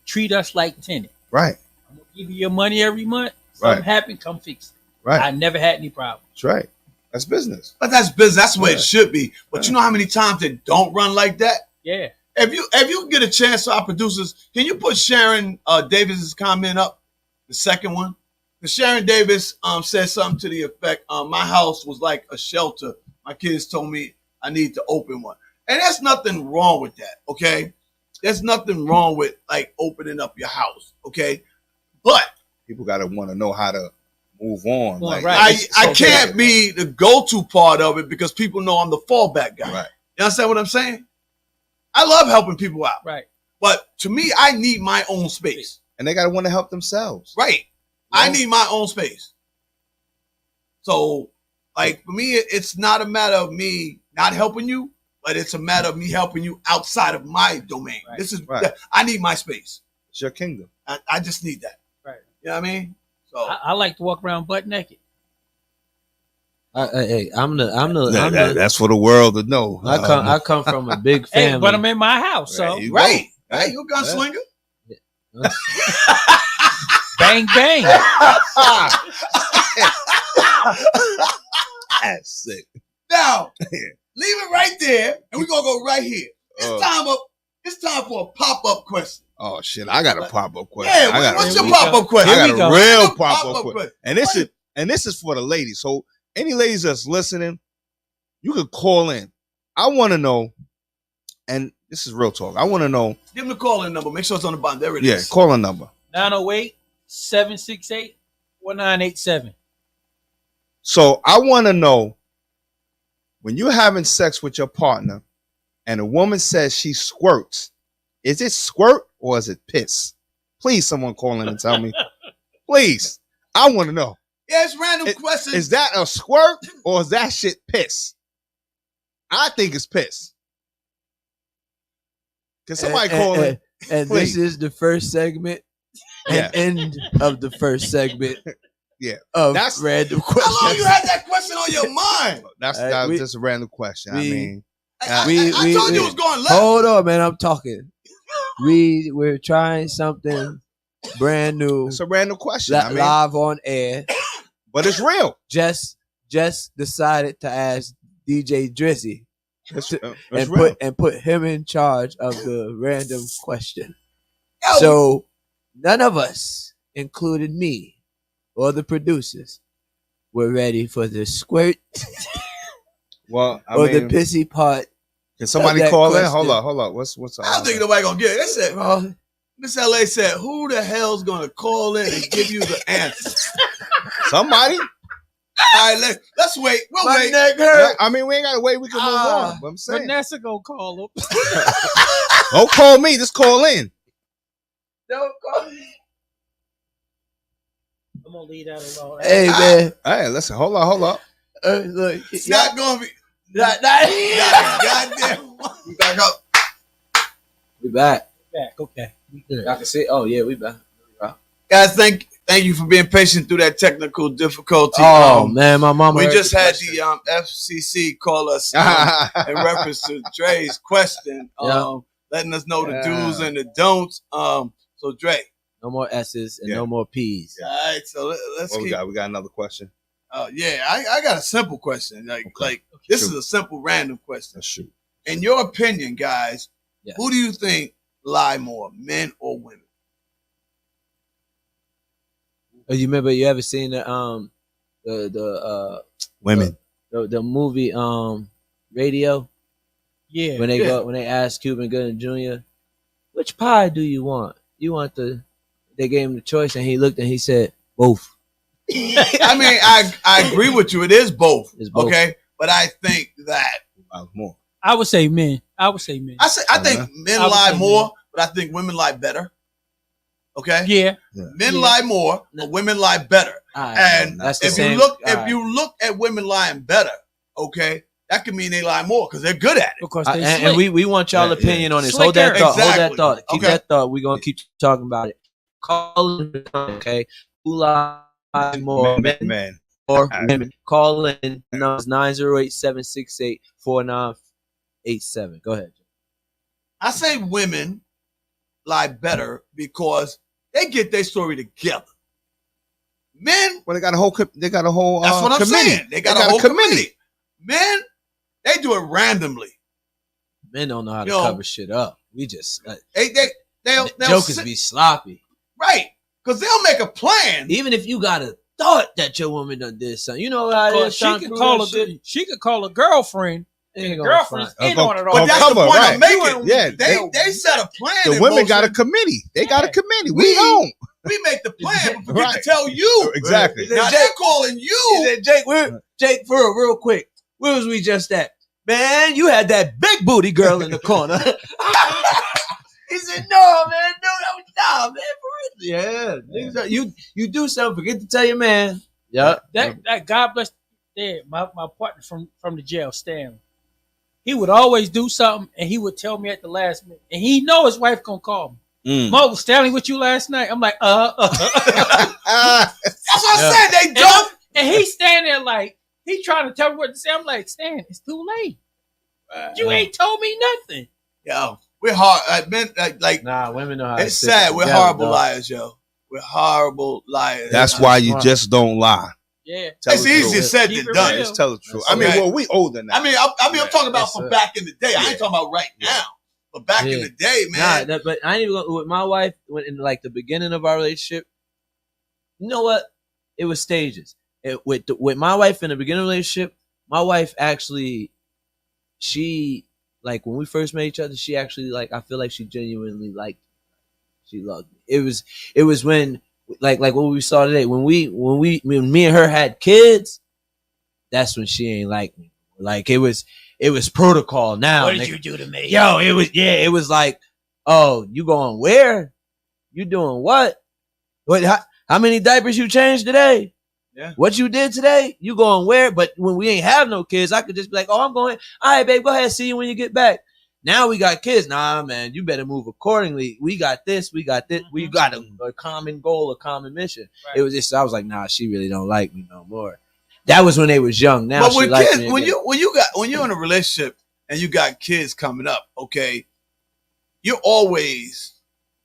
[SPEAKER 4] treat us like tenant.
[SPEAKER 2] Right,
[SPEAKER 4] I'm gonna give you your money every month. Something
[SPEAKER 2] Right.
[SPEAKER 4] happen, come fix it.
[SPEAKER 2] right.
[SPEAKER 4] I never had any problem.
[SPEAKER 2] That's right. That's business.
[SPEAKER 1] But that's business. That's the way
[SPEAKER 2] Yeah.
[SPEAKER 1] it should be. But
[SPEAKER 2] Right.
[SPEAKER 1] you know how many times they don't run like that?
[SPEAKER 4] Yeah.
[SPEAKER 1] If you get a chance to our producers, can you put Sharon Davis's comment up, the second one? Because Sharon Davis said something to the effect, my house was like a shelter. My kids told me I need to open one. And there's nothing wrong with that, okay? There's nothing wrong with like opening up your house, okay? But
[SPEAKER 2] People got to want to know how to move on.
[SPEAKER 4] Well,
[SPEAKER 2] Like,
[SPEAKER 4] right.
[SPEAKER 1] I
[SPEAKER 2] okay.
[SPEAKER 1] can't be the go-to part of it because people know I'm the fallback guy.
[SPEAKER 2] Right.
[SPEAKER 1] You understand what I'm saying? I love helping people out.
[SPEAKER 4] Right.
[SPEAKER 1] But to me, I need my own space.
[SPEAKER 2] And they got to want to help themselves.
[SPEAKER 1] Right.
[SPEAKER 2] Yeah.
[SPEAKER 1] I need my own space. So, like, for me, it's not a matter of me not helping you, but it's a matter of me helping you outside of my domain.
[SPEAKER 4] Right.
[SPEAKER 1] This is,
[SPEAKER 2] Right.
[SPEAKER 1] I need my space.
[SPEAKER 2] It's your kingdom.
[SPEAKER 1] I just need that.
[SPEAKER 4] Right.
[SPEAKER 1] You know what I mean? So,
[SPEAKER 4] I like to walk around butt naked.
[SPEAKER 3] Hey, I'm the
[SPEAKER 2] That's for the world to know.
[SPEAKER 3] I come from a big family.
[SPEAKER 4] Hey, but I'm in my house, so
[SPEAKER 2] There you
[SPEAKER 1] right.
[SPEAKER 2] go.
[SPEAKER 1] Right. You a gunslinger?
[SPEAKER 4] bang bang.
[SPEAKER 2] That's sick.
[SPEAKER 1] Now, leave it right there, and we're going to go right here.
[SPEAKER 2] Oh.
[SPEAKER 1] It's time for a pop-up question.
[SPEAKER 2] Oh shit! I got a pop up question.
[SPEAKER 1] Yeah,
[SPEAKER 2] I got
[SPEAKER 1] what's
[SPEAKER 2] a,
[SPEAKER 1] your
[SPEAKER 4] Here we
[SPEAKER 1] pop-up
[SPEAKER 4] go.
[SPEAKER 1] question?
[SPEAKER 2] I
[SPEAKER 4] Here
[SPEAKER 2] got
[SPEAKER 4] we
[SPEAKER 2] a
[SPEAKER 4] go.
[SPEAKER 2] real
[SPEAKER 1] What's your
[SPEAKER 2] pop
[SPEAKER 1] pop-up
[SPEAKER 2] up question.
[SPEAKER 1] question?
[SPEAKER 2] And this is for the ladies. So any ladies that's listening, you could call in. I want to know, and this is real talk. I want to know.
[SPEAKER 1] Give them the call-in number. Make sure it's on the bottom. There it
[SPEAKER 2] Yeah,
[SPEAKER 1] is.
[SPEAKER 2] call a number.
[SPEAKER 4] 908-768-1987.
[SPEAKER 2] So I want to know when you're having sex with your partner, and a woman says she squirts. Is it squirt or is it piss? Please, someone call in and tell me. Please, I want to know.
[SPEAKER 1] Yeah, it's random questions.
[SPEAKER 2] Is that a squirt or is that shit piss? I think it's piss. Can somebody call in?
[SPEAKER 3] And
[SPEAKER 2] Please.
[SPEAKER 3] this is the first segment
[SPEAKER 2] Yeah.
[SPEAKER 3] and end of the first segment.
[SPEAKER 2] Yeah.
[SPEAKER 3] Of
[SPEAKER 2] That's-
[SPEAKER 3] random
[SPEAKER 1] How long
[SPEAKER 3] questions.
[SPEAKER 1] you had that question on your mind?
[SPEAKER 2] That's
[SPEAKER 3] we-
[SPEAKER 2] just a random question. I
[SPEAKER 3] we-
[SPEAKER 2] mean,
[SPEAKER 1] I
[SPEAKER 3] We-
[SPEAKER 1] told you
[SPEAKER 3] we-
[SPEAKER 1] it was going left.
[SPEAKER 3] Hold on, man. I'm talking. We're trying something brand new,
[SPEAKER 2] it's a random question. I mean,
[SPEAKER 3] live on air.
[SPEAKER 2] but it's real.
[SPEAKER 3] Just decided to ask DJ Drizzy
[SPEAKER 2] It's
[SPEAKER 3] and
[SPEAKER 2] real.
[SPEAKER 3] put him in charge of the random question.
[SPEAKER 1] Yo,
[SPEAKER 3] So none of us, including me or the producers, were ready for the squirt
[SPEAKER 2] Well, I
[SPEAKER 3] or
[SPEAKER 2] mean,
[SPEAKER 3] the pissy part.
[SPEAKER 2] can somebody
[SPEAKER 3] that
[SPEAKER 2] call in?
[SPEAKER 3] question.
[SPEAKER 2] Hold on. What's
[SPEAKER 1] I don't think nobody gonna get it. They said,
[SPEAKER 3] Oh,
[SPEAKER 1] Miss LA said, who the hell's gonna call in and give you the answer?
[SPEAKER 2] somebody?
[SPEAKER 1] All right, let's wait. We'll
[SPEAKER 3] my
[SPEAKER 1] wait.
[SPEAKER 3] neck hurt.
[SPEAKER 2] I mean, we ain't gotta wait. We can move
[SPEAKER 3] Ah,
[SPEAKER 2] on. But I'm saying,
[SPEAKER 4] Vanessa gonna call him.
[SPEAKER 2] don't call me. Just call in.
[SPEAKER 3] Don't call me.
[SPEAKER 4] I'm gonna leave that alone.
[SPEAKER 3] Hey man,
[SPEAKER 2] All right, listen. Hold on.
[SPEAKER 3] look,
[SPEAKER 1] It's not gonna be.
[SPEAKER 3] not-
[SPEAKER 1] Goddamn. We back up.
[SPEAKER 3] We back.
[SPEAKER 4] Back. Okay. We good.
[SPEAKER 3] Y'all can see. Oh yeah, we back.
[SPEAKER 1] Guys, thank you for being patient through that technical difficulty.
[SPEAKER 3] Oh man, my mama.
[SPEAKER 1] we
[SPEAKER 3] heard
[SPEAKER 1] just
[SPEAKER 3] the
[SPEAKER 1] had
[SPEAKER 3] question.
[SPEAKER 1] the FCC call us in reference to Dre's question,
[SPEAKER 3] Yeah.
[SPEAKER 1] letting us know the
[SPEAKER 2] Yeah.
[SPEAKER 1] do's and the don'ts. So Dre,
[SPEAKER 3] No more S's and
[SPEAKER 2] Yeah.
[SPEAKER 3] no more P's.
[SPEAKER 1] all right. So let's
[SPEAKER 2] What we
[SPEAKER 1] keep.
[SPEAKER 2] got? We got another question.
[SPEAKER 1] Yeah, I got a simple question. Like this
[SPEAKER 2] Shoot.
[SPEAKER 1] is a simple random question.
[SPEAKER 2] Let's shoot.
[SPEAKER 1] In your opinion, guys,
[SPEAKER 3] Yeah.
[SPEAKER 1] who do you think lie more, men or women?
[SPEAKER 3] You remember? You ever seen the
[SPEAKER 2] Women.
[SPEAKER 3] the movie Radio
[SPEAKER 4] Yeah.
[SPEAKER 3] when they
[SPEAKER 1] Yeah.
[SPEAKER 3] go when they asked Cuban Gooding Jr. which pie do you want? You want the? They gave him the choice, and he looked and he said both.
[SPEAKER 1] I mean, I agree with you. It is both.
[SPEAKER 3] It's both.
[SPEAKER 1] Okay, but I think that
[SPEAKER 2] More.
[SPEAKER 4] I would say men. I would say men.
[SPEAKER 1] I think men
[SPEAKER 4] I would
[SPEAKER 1] lie
[SPEAKER 4] say
[SPEAKER 1] more,
[SPEAKER 4] men.
[SPEAKER 1] but I think women lie better. Okay,
[SPEAKER 4] Yeah.
[SPEAKER 1] men
[SPEAKER 4] Yeah.
[SPEAKER 1] lie more, but women lie better.
[SPEAKER 3] Alright,
[SPEAKER 1] And
[SPEAKER 3] that's the
[SPEAKER 1] if
[SPEAKER 3] same.
[SPEAKER 1] you look,
[SPEAKER 3] alright.
[SPEAKER 1] if you look at women lying better, okay, that could mean they lie more because they're good at it.
[SPEAKER 4] Because
[SPEAKER 3] And,
[SPEAKER 4] they
[SPEAKER 3] and
[SPEAKER 4] slick.
[SPEAKER 3] we want y'all
[SPEAKER 2] Yeah,
[SPEAKER 3] opinion on this.
[SPEAKER 4] Slicker.
[SPEAKER 3] Hold that thought. Hold
[SPEAKER 1] Exactly.
[SPEAKER 3] that thought. Keep
[SPEAKER 1] Okay.
[SPEAKER 3] that thought. We're gonna keep talking about it. Call in, okay? Who lies more, men
[SPEAKER 2] Man.
[SPEAKER 3] or women? Call in. Numbers 908-768-4987. Go ahead.
[SPEAKER 1] I say women lie better because they get their story together. Men,
[SPEAKER 2] Well, they got a whole. They got a whole.
[SPEAKER 1] that's what I'm
[SPEAKER 2] committee.
[SPEAKER 1] saying. They got a whole committee. Men, they do it randomly.
[SPEAKER 3] Men don't know how to
[SPEAKER 1] Yo.
[SPEAKER 3] cover shit up. We just
[SPEAKER 1] They'll
[SPEAKER 3] jokers
[SPEAKER 1] sit-
[SPEAKER 3] be sloppy.
[SPEAKER 1] right because they'll make a plan.
[SPEAKER 3] Even if you got a thought that your woman done did something, you know how it
[SPEAKER 4] Because
[SPEAKER 3] is.
[SPEAKER 4] she
[SPEAKER 3] Tom
[SPEAKER 4] could
[SPEAKER 3] Cruise
[SPEAKER 4] call
[SPEAKER 3] and shit.
[SPEAKER 4] she could call a girlfriend.
[SPEAKER 3] Ain't
[SPEAKER 4] And
[SPEAKER 3] gonna
[SPEAKER 4] girlfriend's
[SPEAKER 3] find-
[SPEAKER 4] in on it all.
[SPEAKER 1] But that's
[SPEAKER 2] cover,
[SPEAKER 1] the point
[SPEAKER 2] right.
[SPEAKER 1] I'm making.
[SPEAKER 2] Yeah,
[SPEAKER 1] They set a plan.
[SPEAKER 2] the
[SPEAKER 1] in
[SPEAKER 2] women got a
[SPEAKER 1] motion.
[SPEAKER 2] committee. They got a
[SPEAKER 4] Yeah.
[SPEAKER 2] committee.
[SPEAKER 1] We-
[SPEAKER 2] We don't.
[SPEAKER 1] We make the plan, but forget
[SPEAKER 2] Right.
[SPEAKER 1] to tell you.
[SPEAKER 2] Exactly.
[SPEAKER 1] Now they're calling
[SPEAKER 3] He
[SPEAKER 1] you.
[SPEAKER 3] said, Jake, for real quick, where was we just at? Man, you had that big booty girl in the corner. He said, no, man, nah, man, for real. Yeah, niggas, you do something, forget to tell your man. Yeah.
[SPEAKER 4] That God bless my partner from the jail, Stanley. He would always do something and he would tell me at the last minute. And he know his wife gonna call me. Mo, was Stanley with you last night? I'm like,
[SPEAKER 1] That's what I said. They
[SPEAKER 4] And,
[SPEAKER 1] don't.
[SPEAKER 4] and he's standing there like, he trying to tell me what to say. I'm like, Stan, it's too late. You ain't told me nothing.
[SPEAKER 1] Yo, we're hard. Men, like
[SPEAKER 3] Nah, women know how to
[SPEAKER 1] it's
[SPEAKER 3] sit
[SPEAKER 1] sad. We're
[SPEAKER 3] together,
[SPEAKER 1] horrible
[SPEAKER 3] dog.
[SPEAKER 1] liars, yo. We're horrible liars.
[SPEAKER 2] That's why you just don't lie.
[SPEAKER 4] Yeah.
[SPEAKER 2] Tell
[SPEAKER 1] It's
[SPEAKER 2] the
[SPEAKER 1] easier
[SPEAKER 2] truth.
[SPEAKER 1] said
[SPEAKER 4] Keep
[SPEAKER 1] than
[SPEAKER 4] it
[SPEAKER 1] done.
[SPEAKER 4] real.
[SPEAKER 2] Just tell the truth.
[SPEAKER 3] That's
[SPEAKER 2] I mean,
[SPEAKER 1] okay.
[SPEAKER 2] well, we older now.
[SPEAKER 1] I'm talking about
[SPEAKER 3] Yes,
[SPEAKER 1] from
[SPEAKER 3] sir.
[SPEAKER 1] back in the day. I
[SPEAKER 2] Yeah.
[SPEAKER 1] ain't talking about right
[SPEAKER 2] Yeah.
[SPEAKER 1] now. But back in
[SPEAKER 3] Yeah.
[SPEAKER 1] the day, man.
[SPEAKER 3] Nah, but I ain't even with my wife when in like the beginning of our relationship. You know what? It was stages. With my wife in the beginning of the relationship, my wife actually, she like when we first met each other, she actually like I feel like she genuinely liked me. She loved me. It was when like what we saw today when me and her had kids. That's when she ain't like me. Like it was protocol now.
[SPEAKER 4] What did
[SPEAKER 3] nigga.
[SPEAKER 4] you do to me?
[SPEAKER 3] Yo, it was like, oh, you going where? You doing what? How many diapers you changed today?
[SPEAKER 1] Yeah.
[SPEAKER 3] What you did today? You going where? But when we ain't have no kids, I could just be like, oh, I'm going. All right, babe, go ahead. See you when you get back. Now we got kids. Nah, man, you better move accordingly. We got this. We got this. We got a common goal, a common mission.
[SPEAKER 4] Right.
[SPEAKER 3] It was just, I was like, nah, she really don't like me no more. That was when they was young. Now
[SPEAKER 1] But
[SPEAKER 3] she
[SPEAKER 1] with
[SPEAKER 3] likes
[SPEAKER 1] kids,
[SPEAKER 3] me
[SPEAKER 1] when
[SPEAKER 3] again.
[SPEAKER 1] you're in a relationship and you got kids coming up, okay, you're always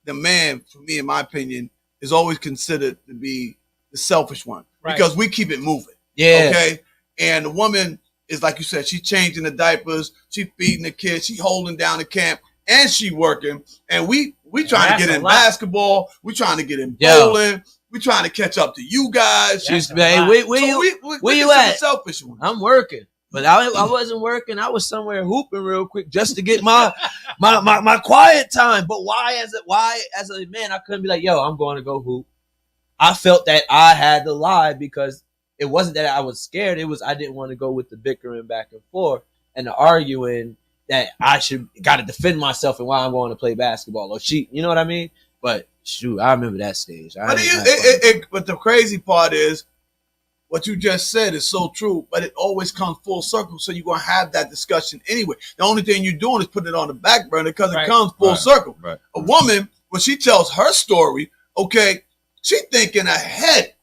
[SPEAKER 1] the man. For me, in my opinion, is always considered to be the selfish one
[SPEAKER 4] Right.
[SPEAKER 1] because we keep it moving.
[SPEAKER 3] Yeah.
[SPEAKER 1] Okay, and the woman is like you said, she's changing the diapers, she feeding the kids, she holding down the camp, and she working. And we trying to
[SPEAKER 4] That's
[SPEAKER 1] get
[SPEAKER 4] a
[SPEAKER 1] in
[SPEAKER 4] lot.
[SPEAKER 1] basketball, we trying to get in
[SPEAKER 3] Yo.
[SPEAKER 1] bowling, we trying to catch up to you guys.
[SPEAKER 3] She used to be
[SPEAKER 4] That's a
[SPEAKER 3] like,
[SPEAKER 4] lot.
[SPEAKER 3] hey, where
[SPEAKER 1] So
[SPEAKER 3] you?
[SPEAKER 1] we
[SPEAKER 3] where you
[SPEAKER 1] consider
[SPEAKER 3] at?
[SPEAKER 1] Selfish ones.
[SPEAKER 3] I'm working. But I wasn't working. I was somewhere hooping real quick just to get my quiet time. But why as a man I couldn't be like, yo, I'm going to go hoop. I felt that I had to lie because it wasn't that I was scared. It was I didn't want to go with the bickering back and forth and the arguing that I should got to defend myself and why I'm going to play basketball or cheat. You know what I mean? But shoot, I remember that stage.
[SPEAKER 1] But, but the crazy part is what you just said is so true, but it always comes full circle. So you're going to have that discussion anyway. The only thing you're doing is putting it on the back burner because
[SPEAKER 4] Right.
[SPEAKER 1] it comes full
[SPEAKER 2] Right.
[SPEAKER 1] circle.
[SPEAKER 2] Right.
[SPEAKER 1] A woman, when she tells her story, okay, she thinking ahead.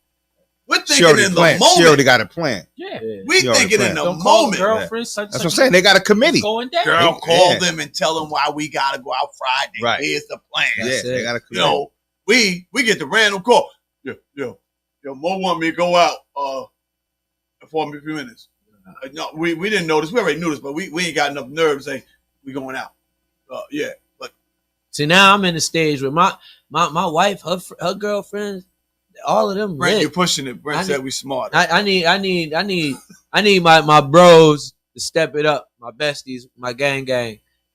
[SPEAKER 1] We're
[SPEAKER 2] She
[SPEAKER 1] thinking
[SPEAKER 2] already
[SPEAKER 1] in the
[SPEAKER 2] planned.
[SPEAKER 1] moment.
[SPEAKER 2] She already got a plan.
[SPEAKER 4] Yeah.
[SPEAKER 1] We
[SPEAKER 2] She already
[SPEAKER 1] thinking in
[SPEAKER 2] planned.
[SPEAKER 1] the
[SPEAKER 4] Don't call
[SPEAKER 1] moment.
[SPEAKER 4] girlfriend such
[SPEAKER 2] That's what I'm saying. They got a committee.
[SPEAKER 4] going down.
[SPEAKER 1] Girl,
[SPEAKER 2] Yeah.
[SPEAKER 1] call them and tell them why we got to go out Friday.
[SPEAKER 2] Right.
[SPEAKER 1] Here's the plan.
[SPEAKER 2] Yeah,
[SPEAKER 3] That's
[SPEAKER 2] they
[SPEAKER 3] it.
[SPEAKER 2] got a
[SPEAKER 1] You
[SPEAKER 2] committee.
[SPEAKER 1] know, we get the random call. Yo, Mo want me to go out for a few minutes. No, we didn't know this. We already knew this, but we ain't got enough nerves. Say, we going out. Yeah, but
[SPEAKER 3] See, now I'm in the stage where my wife, her girlfriends, all of them.
[SPEAKER 1] Brent,
[SPEAKER 3] lit.
[SPEAKER 1] you're pushing it. Brent said we smart.
[SPEAKER 3] I need my bros to step it up, my besties, my gang,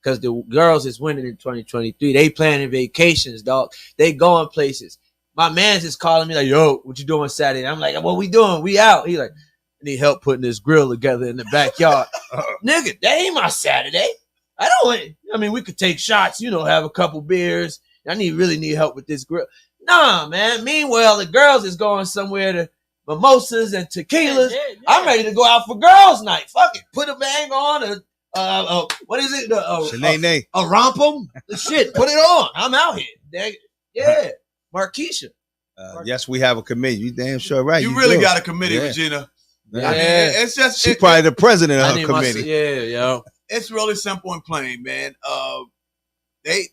[SPEAKER 3] because the girls is winning in 2023. They planning vacations, dog. They going places. My man's is calling me like, yo, what you doing Saturday? I'm like, what we doing? We out. He like, I need help putting this grill together in the backyard. Nigga, that ain't my Saturday. I mean, we could take shots, have a couple beers. Really need help with this grill. Nah, man. Meanwhile, the girls is going somewhere to mimosas and tequilas. Yeah. I'm ready to go out for girls' night. Fuck it. Put a bang on. What is it? A rompum. The shit. Put it on. I'm out here. Yeah. Marquisha.
[SPEAKER 2] Yes, we have a committee. You damn sure right.
[SPEAKER 1] You really got a committee, Regina.
[SPEAKER 3] Yeah.
[SPEAKER 1] I mean, it's just
[SPEAKER 2] she's probably the president of her committee.
[SPEAKER 3] Yo.
[SPEAKER 1] It's really simple and plain, man. They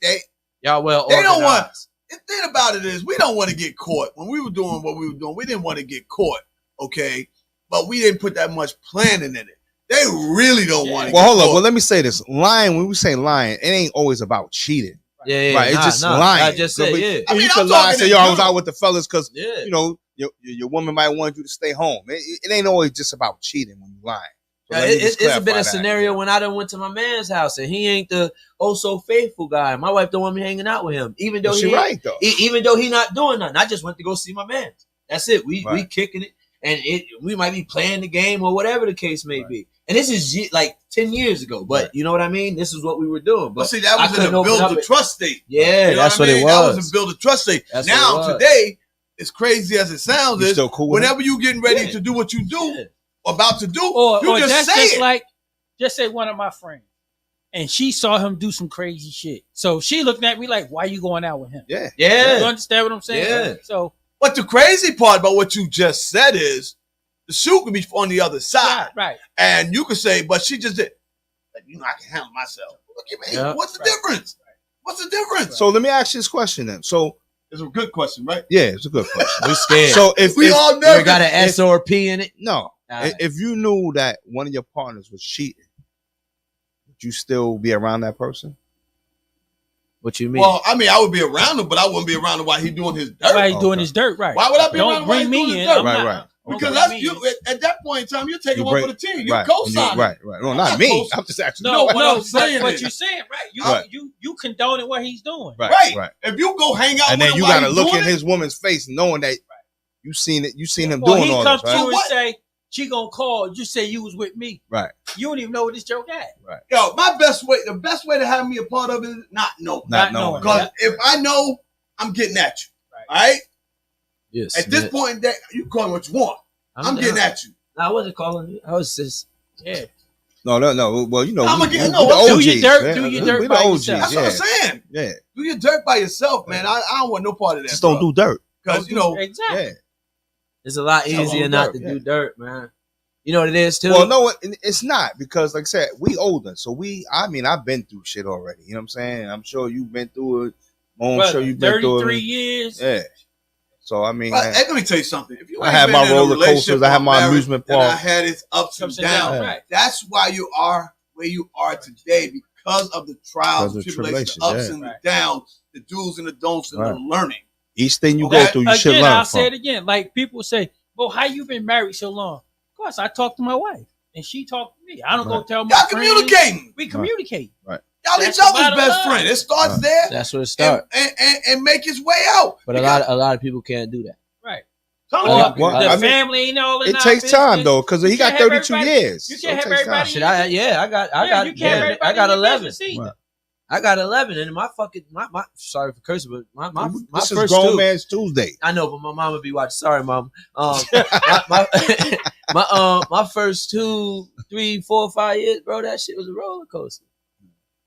[SPEAKER 3] y'all well
[SPEAKER 1] they don't want.
[SPEAKER 3] organized.
[SPEAKER 1] The thing about it is, we don't want to get caught. When we were doing what we were doing, we didn't want to get caught, okay? But we didn't put that much planning in it. They really don't want to
[SPEAKER 2] Well,
[SPEAKER 1] get
[SPEAKER 2] hold
[SPEAKER 1] caught.
[SPEAKER 2] up. Well, let me say this. Lying, when we say lying, it ain't always about cheating.
[SPEAKER 3] Yeah.
[SPEAKER 2] Right, it's just lying.
[SPEAKER 3] I just said, yeah.
[SPEAKER 1] I mean,
[SPEAKER 2] you
[SPEAKER 1] I'm
[SPEAKER 2] can lie and
[SPEAKER 1] talking
[SPEAKER 2] say,
[SPEAKER 1] in
[SPEAKER 2] yo, I was
[SPEAKER 1] general.
[SPEAKER 2] out with the fellas because,
[SPEAKER 3] Yeah.
[SPEAKER 2] your woman might want you to stay home. It ain't always just about cheating when you lying. So
[SPEAKER 3] Yeah,
[SPEAKER 2] let me just
[SPEAKER 3] it's been
[SPEAKER 2] clarify
[SPEAKER 3] a
[SPEAKER 2] that.
[SPEAKER 3] scenario when I done went to my man's house and he ain't the so faithful guy. My wife don't want me hanging out with him, even though
[SPEAKER 2] Well, she right, though.
[SPEAKER 3] even though he not doing nothing. I just went to go see my man. That's it. We kicking it, and we might be playing the game or whatever the case may be. And this is like 10 years ago, but you know what I mean. This is what we were doing. But
[SPEAKER 1] But see, that was in
[SPEAKER 3] couldn't
[SPEAKER 1] the
[SPEAKER 3] open
[SPEAKER 1] build
[SPEAKER 3] up
[SPEAKER 1] the
[SPEAKER 3] it.
[SPEAKER 1] trust state.
[SPEAKER 3] Yeah,
[SPEAKER 1] You know
[SPEAKER 3] that's
[SPEAKER 1] what I
[SPEAKER 3] what
[SPEAKER 1] mean?
[SPEAKER 3] it
[SPEAKER 1] That was
[SPEAKER 3] was.
[SPEAKER 1] in build the trust state.
[SPEAKER 3] That's
[SPEAKER 1] Now
[SPEAKER 3] what it was.
[SPEAKER 1] today, as crazy as it sounds,
[SPEAKER 2] You
[SPEAKER 1] is
[SPEAKER 2] still cool with
[SPEAKER 1] whenever you getting ready
[SPEAKER 3] Yeah.
[SPEAKER 1] to do what you do,
[SPEAKER 3] Yeah.
[SPEAKER 1] about to do,
[SPEAKER 4] Or
[SPEAKER 1] you just
[SPEAKER 4] that's
[SPEAKER 1] say
[SPEAKER 4] just
[SPEAKER 1] it.
[SPEAKER 4] like, just say one of my friends, and she saw him do some crazy shit. So she looked at me like, "Why you going out with him?"
[SPEAKER 2] Yeah.
[SPEAKER 4] You
[SPEAKER 3] Yeah,
[SPEAKER 4] understand what I'm saying?
[SPEAKER 3] Yeah.
[SPEAKER 4] So
[SPEAKER 1] But the crazy part about what you just said is the shoe could be on the other side.
[SPEAKER 4] right.
[SPEAKER 1] And you could say, but she just did. Like, I can handle myself. Look at me.
[SPEAKER 3] Yeah.
[SPEAKER 1] What's the difference? What's the difference?
[SPEAKER 2] So let me ask you this question then. So,
[SPEAKER 1] It's a good question, right?
[SPEAKER 2] yeah, it's a good question.
[SPEAKER 3] we scared.
[SPEAKER 2] So if
[SPEAKER 1] We all
[SPEAKER 3] we
[SPEAKER 1] nervous.
[SPEAKER 3] got an SOP in it.
[SPEAKER 2] no,
[SPEAKER 3] Alright.
[SPEAKER 2] if you knew that one of your partners was cheating, would you still be around that person?
[SPEAKER 3] What you mean?
[SPEAKER 1] Well, I mean, I would be around him, but I wouldn't be around him while he's doing his dirt.
[SPEAKER 4] Why he doing
[SPEAKER 2] Okay.
[SPEAKER 4] his dirt? Right.
[SPEAKER 1] Why would I be around
[SPEAKER 4] Don't
[SPEAKER 1] him while
[SPEAKER 4] bring
[SPEAKER 1] he's doing
[SPEAKER 4] me
[SPEAKER 1] his
[SPEAKER 4] in.
[SPEAKER 1] dirt?
[SPEAKER 4] I'm
[SPEAKER 2] Right,
[SPEAKER 4] not-
[SPEAKER 2] right.
[SPEAKER 4] don't
[SPEAKER 1] Because
[SPEAKER 4] bring
[SPEAKER 1] that's
[SPEAKER 4] me
[SPEAKER 1] you.
[SPEAKER 4] in.
[SPEAKER 1] At that point in time, you're taking
[SPEAKER 2] You
[SPEAKER 1] one
[SPEAKER 2] break-
[SPEAKER 1] for the team. You're
[SPEAKER 2] Right,
[SPEAKER 1] co-signing.
[SPEAKER 2] right. No, not
[SPEAKER 1] not
[SPEAKER 2] me.
[SPEAKER 1] close.
[SPEAKER 2] I'm just asking.
[SPEAKER 4] No,
[SPEAKER 1] what
[SPEAKER 4] no,
[SPEAKER 1] I'm saying
[SPEAKER 4] but
[SPEAKER 1] is-
[SPEAKER 4] you're saying right.
[SPEAKER 2] Right.
[SPEAKER 4] You condoning what he's doing.
[SPEAKER 1] Right. If you go hang out
[SPEAKER 2] And
[SPEAKER 1] with
[SPEAKER 2] then
[SPEAKER 1] him
[SPEAKER 2] you
[SPEAKER 1] while
[SPEAKER 2] gotta
[SPEAKER 1] he's
[SPEAKER 2] look
[SPEAKER 1] doing
[SPEAKER 2] in
[SPEAKER 1] it,
[SPEAKER 2] his woman's face, knowing that you seen him
[SPEAKER 4] Or
[SPEAKER 2] doing
[SPEAKER 4] he
[SPEAKER 2] all
[SPEAKER 4] come
[SPEAKER 2] this,
[SPEAKER 4] to
[SPEAKER 2] right?
[SPEAKER 4] you and
[SPEAKER 1] What?
[SPEAKER 4] say, she gonna call, you say you was with me.
[SPEAKER 2] Right.
[SPEAKER 4] You don't even know what this joke at.
[SPEAKER 1] yo, the best way to have me a part of it is not know.
[SPEAKER 2] Not knowing.
[SPEAKER 1] Because if I know, I'm getting at you. All right?
[SPEAKER 3] yes.
[SPEAKER 1] At this point in day, you call it what you want. I'm getting at you.
[SPEAKER 3] I wasn't calling you. I was just.
[SPEAKER 4] Yeah.
[SPEAKER 2] No. Well, you know,
[SPEAKER 1] I'm
[SPEAKER 2] we
[SPEAKER 1] gonna get-
[SPEAKER 2] the
[SPEAKER 1] no, do
[SPEAKER 2] OGs,
[SPEAKER 4] your dirt-
[SPEAKER 2] man.
[SPEAKER 4] do your
[SPEAKER 2] We
[SPEAKER 4] dirt
[SPEAKER 2] the
[SPEAKER 4] by
[SPEAKER 2] OGs,
[SPEAKER 4] yourself.
[SPEAKER 1] That's
[SPEAKER 2] yeah.
[SPEAKER 1] what I'm saying.
[SPEAKER 2] Yeah.
[SPEAKER 1] Do your dirt by yourself, man. I don't want no part of that.
[SPEAKER 2] Just don't do dirt.
[SPEAKER 1] Because, you know,
[SPEAKER 4] Exactly.
[SPEAKER 2] Yeah.
[SPEAKER 3] It's a lot
[SPEAKER 1] So
[SPEAKER 3] easier
[SPEAKER 1] do
[SPEAKER 3] not
[SPEAKER 2] dirt,
[SPEAKER 3] to do dirt, man. You know what it is too.
[SPEAKER 2] Well, no, it's not because, like I said, we older, so I've been through shit already. You know what I'm saying? I'm sure you've been through it. I'm
[SPEAKER 4] But
[SPEAKER 2] sure you've been through
[SPEAKER 4] 33
[SPEAKER 2] it.
[SPEAKER 4] years.
[SPEAKER 2] Yeah. So I mean,
[SPEAKER 1] but, hey, let me tell you something. If you
[SPEAKER 2] I
[SPEAKER 1] ain't
[SPEAKER 2] had
[SPEAKER 1] been
[SPEAKER 2] my
[SPEAKER 1] in a
[SPEAKER 2] roller
[SPEAKER 1] relationship
[SPEAKER 2] coasters, I had
[SPEAKER 1] or
[SPEAKER 2] my
[SPEAKER 1] marriage,
[SPEAKER 2] amusement
[SPEAKER 1] and I
[SPEAKER 2] park.
[SPEAKER 1] had its ups and
[SPEAKER 4] Ups and
[SPEAKER 1] downs.
[SPEAKER 4] downs,
[SPEAKER 2] Yeah.
[SPEAKER 4] right.
[SPEAKER 1] That's why you are where you are today, because of the trials,
[SPEAKER 2] Because
[SPEAKER 1] the
[SPEAKER 2] of
[SPEAKER 1] tribulations, the
[SPEAKER 2] tribulations,
[SPEAKER 1] ups
[SPEAKER 2] yeah.
[SPEAKER 1] and the
[SPEAKER 4] Right.
[SPEAKER 1] downs, the do's and the don'ts, and the
[SPEAKER 2] Right.
[SPEAKER 1] learning.
[SPEAKER 2] Each thing you
[SPEAKER 1] Okay.
[SPEAKER 2] go through, you should
[SPEAKER 4] Again,
[SPEAKER 2] learn
[SPEAKER 4] I'll
[SPEAKER 2] from.
[SPEAKER 4] say it again. Like people say, well, how you been married so long? Of course, I talk to my wife and she talked to me. I don't go
[SPEAKER 2] Right.
[SPEAKER 4] tell my
[SPEAKER 1] Y'all
[SPEAKER 4] friends.
[SPEAKER 1] communicating.
[SPEAKER 4] We communicate.
[SPEAKER 1] Y'all
[SPEAKER 4] That's
[SPEAKER 1] each other's
[SPEAKER 4] the bottom
[SPEAKER 1] best
[SPEAKER 4] line.
[SPEAKER 1] friend. It starts
[SPEAKER 2] Right.
[SPEAKER 1] there
[SPEAKER 3] That's where it starts.
[SPEAKER 1] and make its way out.
[SPEAKER 3] But a lot of people can't do that.
[SPEAKER 4] Right.
[SPEAKER 1] Some
[SPEAKER 3] Well,
[SPEAKER 1] people-
[SPEAKER 2] well,
[SPEAKER 4] the
[SPEAKER 2] I mean,
[SPEAKER 4] family ain't all in
[SPEAKER 2] It
[SPEAKER 4] our
[SPEAKER 2] takes
[SPEAKER 4] business.
[SPEAKER 2] time though, because he
[SPEAKER 4] You
[SPEAKER 2] got
[SPEAKER 4] can't have
[SPEAKER 2] 32
[SPEAKER 4] everybody-
[SPEAKER 2] years.
[SPEAKER 4] you
[SPEAKER 2] So
[SPEAKER 4] can't
[SPEAKER 2] it
[SPEAKER 4] have
[SPEAKER 2] takes
[SPEAKER 4] everybody-
[SPEAKER 2] time.
[SPEAKER 3] Shit, I got
[SPEAKER 4] You can't have everybody
[SPEAKER 3] I got
[SPEAKER 4] in your
[SPEAKER 3] 11.
[SPEAKER 4] business either.
[SPEAKER 2] Right.
[SPEAKER 3] I got 11, and my sorry for cursing, but my
[SPEAKER 2] This is
[SPEAKER 3] first
[SPEAKER 2] Grown
[SPEAKER 3] two.
[SPEAKER 2] Man's Tuesday.
[SPEAKER 3] I know, but my mom would be watching. Sorry, mom. My first 2, 3, 4, 5 years, bro, that shit was a roller coaster.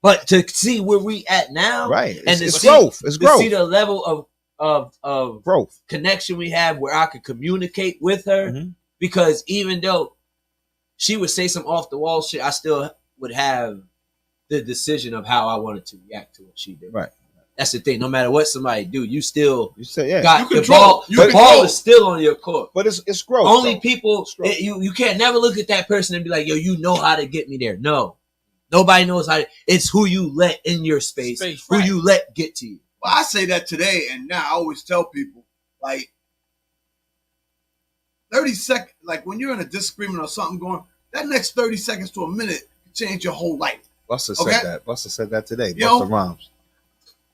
[SPEAKER 3] But to see where we at now,
[SPEAKER 2] Right.
[SPEAKER 3] And
[SPEAKER 2] It's
[SPEAKER 3] to
[SPEAKER 2] growth. It's
[SPEAKER 3] to see
[SPEAKER 2] growth.
[SPEAKER 3] the level of
[SPEAKER 2] Growth.
[SPEAKER 3] connection we have, where I could communicate with her,
[SPEAKER 2] Mhm.
[SPEAKER 3] because even though she would say some off the wall shit, I still would have the decision of how I wanted to react to what she did.
[SPEAKER 2] Right.
[SPEAKER 3] That's the thing. No matter what somebody do, you still
[SPEAKER 2] You say, yeah.
[SPEAKER 3] got
[SPEAKER 1] You
[SPEAKER 3] the
[SPEAKER 1] control.
[SPEAKER 3] ball.
[SPEAKER 1] You
[SPEAKER 3] The ball
[SPEAKER 1] control.
[SPEAKER 3] is still on your court.
[SPEAKER 2] But it's growth.
[SPEAKER 3] Only
[SPEAKER 2] though.
[SPEAKER 3] people
[SPEAKER 2] It's growth.
[SPEAKER 3] you can't never look at that person and be like, yo, you know how to get me there. No, Nobody knows how. It's who you let in your space, who
[SPEAKER 4] right.
[SPEAKER 3] you let get to you.
[SPEAKER 1] Well, I say that today, and now I always tell people, like, 30 seconds, like when you're in a disagreement or something going, that next 30 seconds to a minute can change your whole life.
[SPEAKER 2] Busta
[SPEAKER 1] Okay?
[SPEAKER 2] said that. Busta said that today.
[SPEAKER 1] You know,
[SPEAKER 2] Busta Rhymes.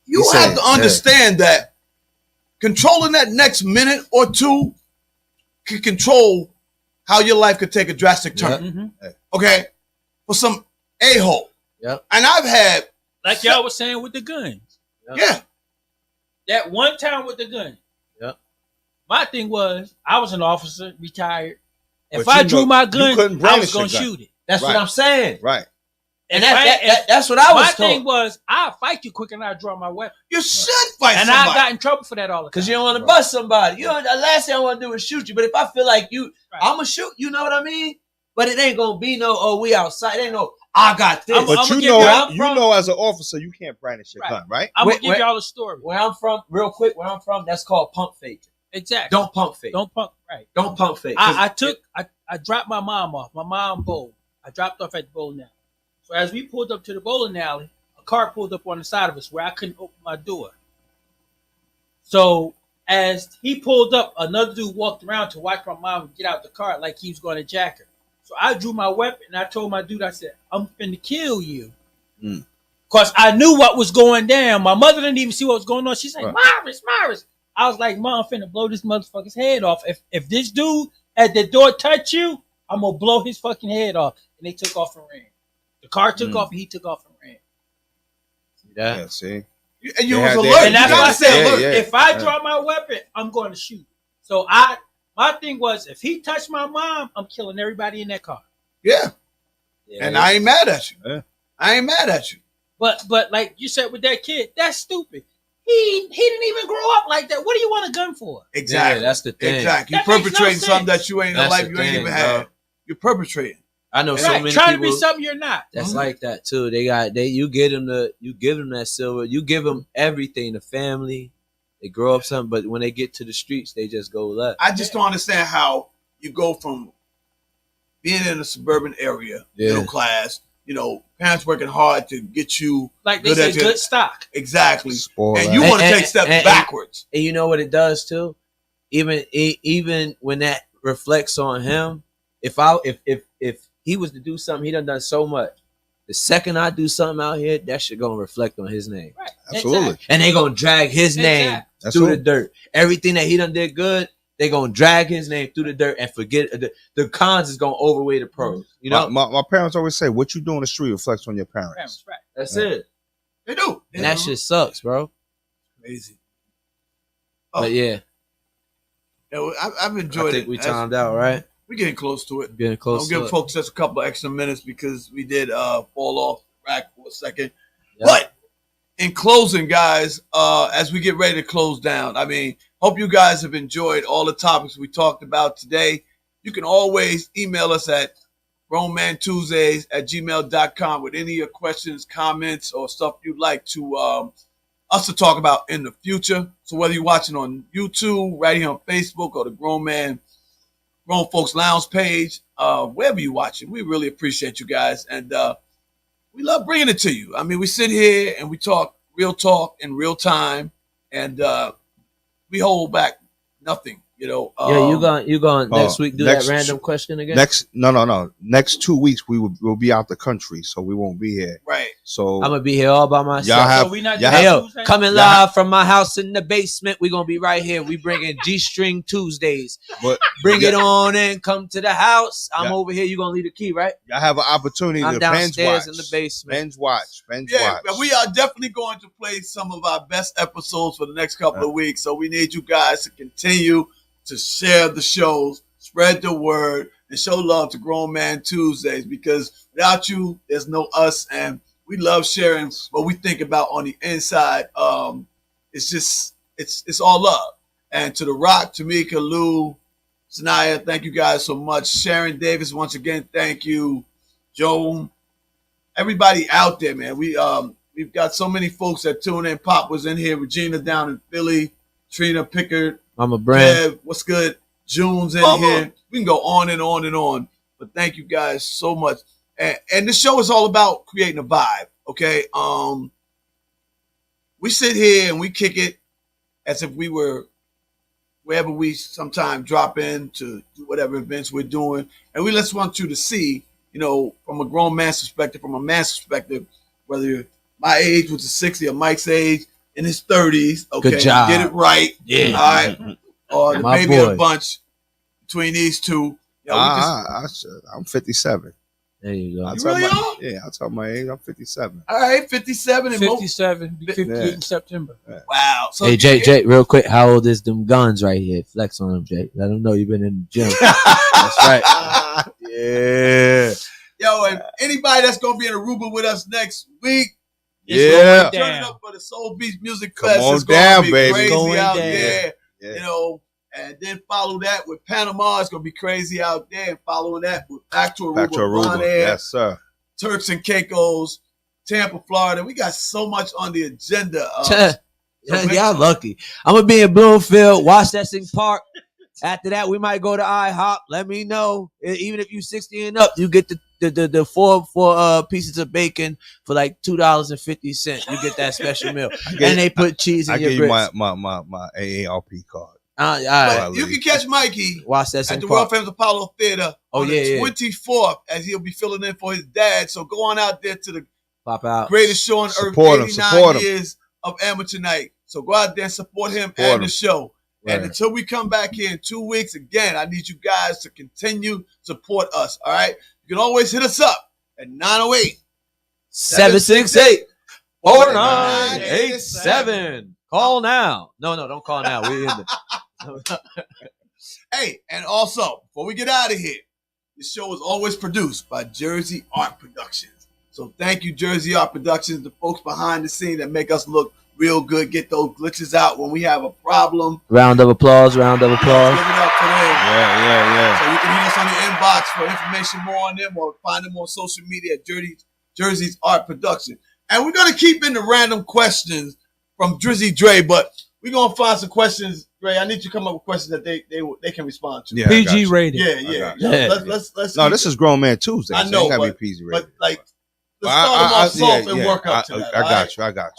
[SPEAKER 1] You
[SPEAKER 2] He
[SPEAKER 1] have
[SPEAKER 2] said,
[SPEAKER 1] to understand that controlling that next minute or two can control how your life could take a drastic turn.
[SPEAKER 4] Mm-hmm.
[SPEAKER 1] Okay? For some a-hole.
[SPEAKER 3] Yep.
[SPEAKER 1] And I've had,
[SPEAKER 4] Like y'all was saying with the guns.
[SPEAKER 1] yeah.
[SPEAKER 4] That one time with the gun.
[SPEAKER 3] Yep.
[SPEAKER 4] My thing was, I was an officer, retired. If
[SPEAKER 2] But
[SPEAKER 4] I
[SPEAKER 2] you
[SPEAKER 4] drew
[SPEAKER 2] know,
[SPEAKER 4] my
[SPEAKER 2] you
[SPEAKER 4] gun,
[SPEAKER 2] couldn't
[SPEAKER 4] I was
[SPEAKER 2] brandish
[SPEAKER 4] going to
[SPEAKER 2] your gun.
[SPEAKER 4] shoot it.
[SPEAKER 3] That's
[SPEAKER 2] Right.
[SPEAKER 3] what I'm saying.
[SPEAKER 2] Right.
[SPEAKER 3] And
[SPEAKER 4] If
[SPEAKER 3] that's what I was
[SPEAKER 4] my
[SPEAKER 3] told.
[SPEAKER 4] thing was, I'll fight you quicker than I draw my weapon.
[SPEAKER 1] You should fight
[SPEAKER 4] And
[SPEAKER 1] somebody.
[SPEAKER 4] I got in trouble for that all the time.
[SPEAKER 3] Because you don't want to bust somebody. You know, the last thing I want to do is shoot you. But if I feel like you,
[SPEAKER 4] Right.
[SPEAKER 3] I'm going to shoot, you know what I mean? But it ain't going to be no, oh, we outside. It ain't no, I got this.
[SPEAKER 4] I'm-
[SPEAKER 2] But
[SPEAKER 4] I'ma
[SPEAKER 2] you
[SPEAKER 4] give
[SPEAKER 2] know,
[SPEAKER 4] y'all
[SPEAKER 2] you
[SPEAKER 3] from-
[SPEAKER 2] know, as an officer, you can't brandish your
[SPEAKER 4] Right.
[SPEAKER 2] gun, right?
[SPEAKER 4] I'm going to
[SPEAKER 3] Wait,
[SPEAKER 4] give y'all a story.
[SPEAKER 3] Where I'm from, real quick, where I'm from, that's called pump fake.
[SPEAKER 4] Exactly.
[SPEAKER 3] Don't pump fake.
[SPEAKER 4] Don't pump. Right.
[SPEAKER 3] Don't pump fake. 'Cause
[SPEAKER 4] I dropped my mom off. My mom bowled. I dropped off at the bowling alley. So as we pulled up to the bowling alley, a car pulled up on the side of us where I couldn't open my door. So as he pulled up, another dude walked around to watch my mom get out the car like he was going to jack her. So I drew my weapon and I told my dude, I said, I'm finna kill you.
[SPEAKER 2] Mm.
[SPEAKER 4] Because I knew what was going down. My mother didn't even see what was going on. She's like,
[SPEAKER 2] Right.
[SPEAKER 4] Morris. I was like, Mom, I'm finna blow this motherfucker's head off. If this dude at the door touch you, I'm gonna blow his fucking head off. And they took off and ran. The car took off and he took off and ran.
[SPEAKER 3] Yeah.
[SPEAKER 2] Yeah, see?
[SPEAKER 1] And you
[SPEAKER 2] Yeah,
[SPEAKER 1] was
[SPEAKER 2] they-
[SPEAKER 1] alert.
[SPEAKER 4] And that's
[SPEAKER 1] You
[SPEAKER 4] why I
[SPEAKER 1] gotta
[SPEAKER 4] said,
[SPEAKER 1] stay
[SPEAKER 2] yeah,
[SPEAKER 1] alert.
[SPEAKER 2] yeah.
[SPEAKER 4] if I draw my weapon, I'm going to shoot. So my thing was, if he touched my mom, I'm killing everybody in that car.
[SPEAKER 1] Yeah. And I ain't mad at you.
[SPEAKER 2] Yeah.
[SPEAKER 1] I ain't mad at you.
[SPEAKER 4] But like you said with that kid, that's stupid. He didn't even grow up like that. What do you want a gun for?
[SPEAKER 1] Exactly.
[SPEAKER 3] Yeah, that's the thing.
[SPEAKER 1] Exactly.
[SPEAKER 4] That
[SPEAKER 1] You're
[SPEAKER 4] makes no
[SPEAKER 1] perpetrating something
[SPEAKER 4] sense.
[SPEAKER 1] that you ain't in
[SPEAKER 3] That's
[SPEAKER 1] life
[SPEAKER 3] the
[SPEAKER 1] you ain't
[SPEAKER 3] thing,
[SPEAKER 1] even
[SPEAKER 3] bro.
[SPEAKER 1] had. You're perpetrating.
[SPEAKER 3] I know so
[SPEAKER 4] Right.
[SPEAKER 3] many
[SPEAKER 4] Trying
[SPEAKER 3] people
[SPEAKER 4] to be something you're not.
[SPEAKER 3] that's
[SPEAKER 1] Mhm.
[SPEAKER 3] like that too. You give them that silver, you give them everything, the family. They grow up something, but when they get to the streets, they just go left.
[SPEAKER 1] I just don't understand how you go from being in a suburban area,
[SPEAKER 3] Yeah.
[SPEAKER 1] middle class, parents working hard to get you
[SPEAKER 4] Like they
[SPEAKER 1] Good
[SPEAKER 4] say,
[SPEAKER 1] at your-
[SPEAKER 4] good stock.
[SPEAKER 1] exactly.
[SPEAKER 2] Spoiler.
[SPEAKER 1] And you want to
[SPEAKER 3] And-
[SPEAKER 1] take steps
[SPEAKER 3] and-
[SPEAKER 1] backwards.
[SPEAKER 3] And you know what it does too? Even when that reflects on him, if he was to do something, he done so much. The second I do something out here, that shit gonna reflect on his name.
[SPEAKER 4] Right.
[SPEAKER 2] Absolutely.
[SPEAKER 4] Exactly.
[SPEAKER 3] And they gonna drag his name
[SPEAKER 4] Exactly.
[SPEAKER 2] That's
[SPEAKER 3] through
[SPEAKER 2] all.
[SPEAKER 3] the dirt. Everything that he done did good, they gonna drag his name through the dirt and forget the cons is gonna overweigh the pros. You know,
[SPEAKER 2] my parents always say, what you do in the street reflects on your parents.
[SPEAKER 4] Parents, right.
[SPEAKER 3] that's
[SPEAKER 2] Yeah.
[SPEAKER 3] it.
[SPEAKER 1] They do.
[SPEAKER 3] And that shit sucks, bro.
[SPEAKER 1] Crazy. Oh.
[SPEAKER 3] But yeah,
[SPEAKER 1] I've enjoyed
[SPEAKER 3] I think
[SPEAKER 1] it.
[SPEAKER 3] we timed out, right?
[SPEAKER 1] We're getting close to it.
[SPEAKER 3] Getting
[SPEAKER 1] I'll
[SPEAKER 3] close
[SPEAKER 1] give
[SPEAKER 3] to it.
[SPEAKER 1] folks just a couple of extra minutes because we did fall off the rack for a second.
[SPEAKER 3] Yep.
[SPEAKER 1] But in closing, guys, as we get ready to close down, hope you guys have enjoyed all the topics we talked about today. You can always email us at grownmantuesdays@gmail.com with any of your questions, comments, or stuff you'd like to us to talk about in the future. So whether you're watching on YouTube, right here on Facebook, or the Grown Folks Lounge page, wherever you're watching, we really appreciate you guys. And we love bringing it to you. We sit here and we talk real talk in real time, and we hold back nothing,
[SPEAKER 3] Yeah, you going next week do
[SPEAKER 2] next-
[SPEAKER 3] that random question again?
[SPEAKER 2] No. Next 2 weeks we'll be out the country, so we won't be here.
[SPEAKER 1] Right.
[SPEAKER 2] So
[SPEAKER 3] I'm gonna be here all by myself.
[SPEAKER 2] Y'all have-
[SPEAKER 4] So we not
[SPEAKER 2] y'all
[SPEAKER 3] Hey,
[SPEAKER 4] doing
[SPEAKER 3] yo,
[SPEAKER 4] Tuesday?
[SPEAKER 3] coming
[SPEAKER 2] Yeah.
[SPEAKER 3] live from my house in the basement. We're gonna be right here. We bringing G-String Tuesdays.
[SPEAKER 2] but
[SPEAKER 3] Bring
[SPEAKER 2] Yeah.
[SPEAKER 3] it on in. Come to the house. I'm
[SPEAKER 2] Yeah.
[SPEAKER 3] over here. You gonna leave the key, right?
[SPEAKER 2] y'all have an opportunity
[SPEAKER 3] I'm
[SPEAKER 2] to binge
[SPEAKER 3] downstairs
[SPEAKER 2] watch.
[SPEAKER 3] in the basement.
[SPEAKER 2] Binge watch.
[SPEAKER 1] Yeah, but we are definitely going to play some of our best episodes for the next couple of weeks. So we need you guys to continue to share the shows, spread the word, and show love to Grown Man Tuesdays, because without you, there's no us, and we love sharing what we think about on the inside. It's all love. And to The Rock, Tamika, Lou, Sanaya, thank you guys so much. Sharon Davis, once again, thank you. Joan, everybody out there, man. We've got so many folks that tune in. Pop was in here. Regina down in Philly. Trina Pickard.
[SPEAKER 3] I'm a brand.
[SPEAKER 1] Bev, what's good? June's in here. We can go on and on and on. But thank you guys so much. And this show is all about creating a vibe. Okay. We sit here and we kick it as if we were wherever we sometime drop in to do whatever events we're doing. And we just want you to see, from a grown man's perspective, from a man's perspective, whether my age was 60 or Mike's age in his 30s. Okay.
[SPEAKER 3] Good job.
[SPEAKER 1] Get it right.
[SPEAKER 3] Yeah.
[SPEAKER 1] All right. Or the
[SPEAKER 3] My
[SPEAKER 1] baby of
[SPEAKER 3] boy.
[SPEAKER 1] the bunch between these two.
[SPEAKER 2] I'm 57.
[SPEAKER 3] There you go.
[SPEAKER 1] You really are?
[SPEAKER 2] Yeah, I'll tell my age. I'm 57.
[SPEAKER 1] All right, 57 and
[SPEAKER 4] 57, be 58 in September.
[SPEAKER 1] Wow. So
[SPEAKER 3] Hey, Jay, real quick, how old is them guns right here? Flex on them, Jay. Let them know you've been in the gym. That's right.
[SPEAKER 2] Yeah.
[SPEAKER 1] Yo, and anybody that's gonna be in Aruba with us next week,
[SPEAKER 2] Yeah.
[SPEAKER 1] turn it up for the Soul Beach Music
[SPEAKER 2] Come
[SPEAKER 1] Fest.
[SPEAKER 2] on
[SPEAKER 1] It's gonna
[SPEAKER 2] down,
[SPEAKER 1] be
[SPEAKER 2] baby.
[SPEAKER 1] crazy
[SPEAKER 3] Going
[SPEAKER 1] out
[SPEAKER 3] down.
[SPEAKER 1] there.
[SPEAKER 2] Yeah.
[SPEAKER 1] And then follow that with Panama. It's gonna be crazy out there. And following that with Back to Aruba,
[SPEAKER 2] Back to Aruba.
[SPEAKER 1] Ron Air,
[SPEAKER 2] Yes, sir.
[SPEAKER 1] Turks and Caicos, Tampa, Florida. We got so much on the agenda.
[SPEAKER 3] Y'all lucky. I'm gonna be in Bloomfield, watch that Sing Park. After that, we might go to IHOP. Let me know. Even if you 60 and up, you get the four pieces of bacon for like $2.50. You get that special meal, and they put cheese in
[SPEAKER 2] I
[SPEAKER 3] your
[SPEAKER 2] give you
[SPEAKER 3] grits.
[SPEAKER 2] my AARP card.
[SPEAKER 3] All
[SPEAKER 1] But
[SPEAKER 3] right.
[SPEAKER 1] you can catch Mikey
[SPEAKER 3] Watch that
[SPEAKER 1] at
[SPEAKER 3] Sing
[SPEAKER 1] the World
[SPEAKER 3] Park.
[SPEAKER 1] Famous Apollo Theater
[SPEAKER 3] Oh,
[SPEAKER 1] on
[SPEAKER 3] yeah,
[SPEAKER 1] the
[SPEAKER 3] yeah.
[SPEAKER 1] 24th as he'll be filling in for his dad. So go on out there to the
[SPEAKER 3] Pop out.
[SPEAKER 1] greatest show on earth,
[SPEAKER 2] Support him,
[SPEAKER 1] 89
[SPEAKER 2] support him.
[SPEAKER 1] years of amateur night. So go out there and support him
[SPEAKER 2] Support
[SPEAKER 1] and the
[SPEAKER 2] him.
[SPEAKER 1] show. And
[SPEAKER 3] Right.
[SPEAKER 1] until we come back here in 2 weeks, again, I need you guys to continue support us. All right. You can always hit us up at 908.
[SPEAKER 3] 768 4987. Call now. No, don't call now. We're in the.
[SPEAKER 1] Hey, and also, before we get out of here, this show is always produced by Jersey Art Productions. So thank you, Jersey Art Productions, the folks behind the scene that make us look real good, get those glitches out when we have a problem.
[SPEAKER 3] Round of applause.
[SPEAKER 1] Give it up for them.
[SPEAKER 2] Yeah.
[SPEAKER 1] So you can hit us on the inbox for information more on them or find them on social media at Jersey's Art Production. And we're going to keep in the random questions from Drizzy Dre, but we're going to find some questions. Dre, I need you to come up with questions that they can respond to.
[SPEAKER 2] Yeah, I got
[SPEAKER 4] PG
[SPEAKER 2] you.
[SPEAKER 4] rated.
[SPEAKER 1] Yeah.
[SPEAKER 3] Yeah.
[SPEAKER 1] Let's
[SPEAKER 2] No,
[SPEAKER 1] keep
[SPEAKER 2] this
[SPEAKER 1] it.
[SPEAKER 2] is Grown Man Tuesday.
[SPEAKER 1] I
[SPEAKER 2] so
[SPEAKER 1] know,
[SPEAKER 2] it gotta
[SPEAKER 1] but-
[SPEAKER 2] be PG
[SPEAKER 1] But
[SPEAKER 2] rated.
[SPEAKER 1] like, let's start them off soft and work up to that.
[SPEAKER 2] I got you.
[SPEAKER 1] All right.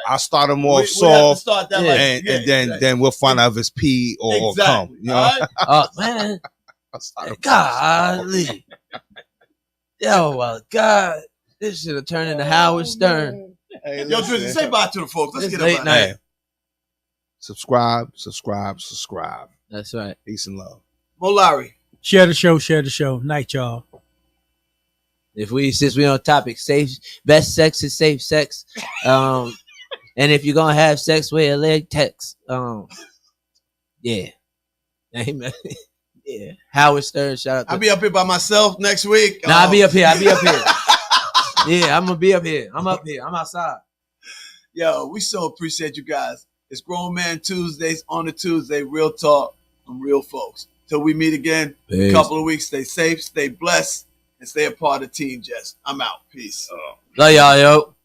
[SPEAKER 2] I'll start them
[SPEAKER 1] We
[SPEAKER 2] off
[SPEAKER 1] have to
[SPEAKER 2] soft,
[SPEAKER 1] start that
[SPEAKER 3] Yeah.
[SPEAKER 1] like,
[SPEAKER 2] and
[SPEAKER 1] exactly.
[SPEAKER 2] then we'll find out if it's P or
[SPEAKER 1] Exactly.
[SPEAKER 2] come. You know,
[SPEAKER 1] All right?
[SPEAKER 3] Oh man,
[SPEAKER 2] I'll start 'em
[SPEAKER 3] golly, yo, well, God, this should have turned into Howard Stern.
[SPEAKER 2] Hey,
[SPEAKER 1] Yo,
[SPEAKER 2] listen.
[SPEAKER 1] Drizzy, say bye to the folks. Let's
[SPEAKER 3] It's
[SPEAKER 1] get
[SPEAKER 3] late
[SPEAKER 1] up.
[SPEAKER 3] night.
[SPEAKER 2] Hey. Subscribe.
[SPEAKER 3] That's right.
[SPEAKER 2] Peace and love.
[SPEAKER 1] Molari.
[SPEAKER 4] Share the show. Night, y'all.
[SPEAKER 3] Since we on topic, best sex is safe sex. And if you're gonna have sex, wear a leg text. Yeah. Amen. Yeah. Howard Stern, shout out to
[SPEAKER 1] I'll be up here by myself next week.
[SPEAKER 3] Nah, I'll be up here. Yeah, I'm gonna be up here. I'm up here. I'm outside.
[SPEAKER 1] Yo, we so appreciate you guys. It's Grown Man Tuesdays on a Tuesday. Real talk from real folks. Till we meet again in a couple of weeks. Stay safe, stay blessed, and stay a part of Team Jess. I'm out. Peace.
[SPEAKER 3] Love y'all, yo.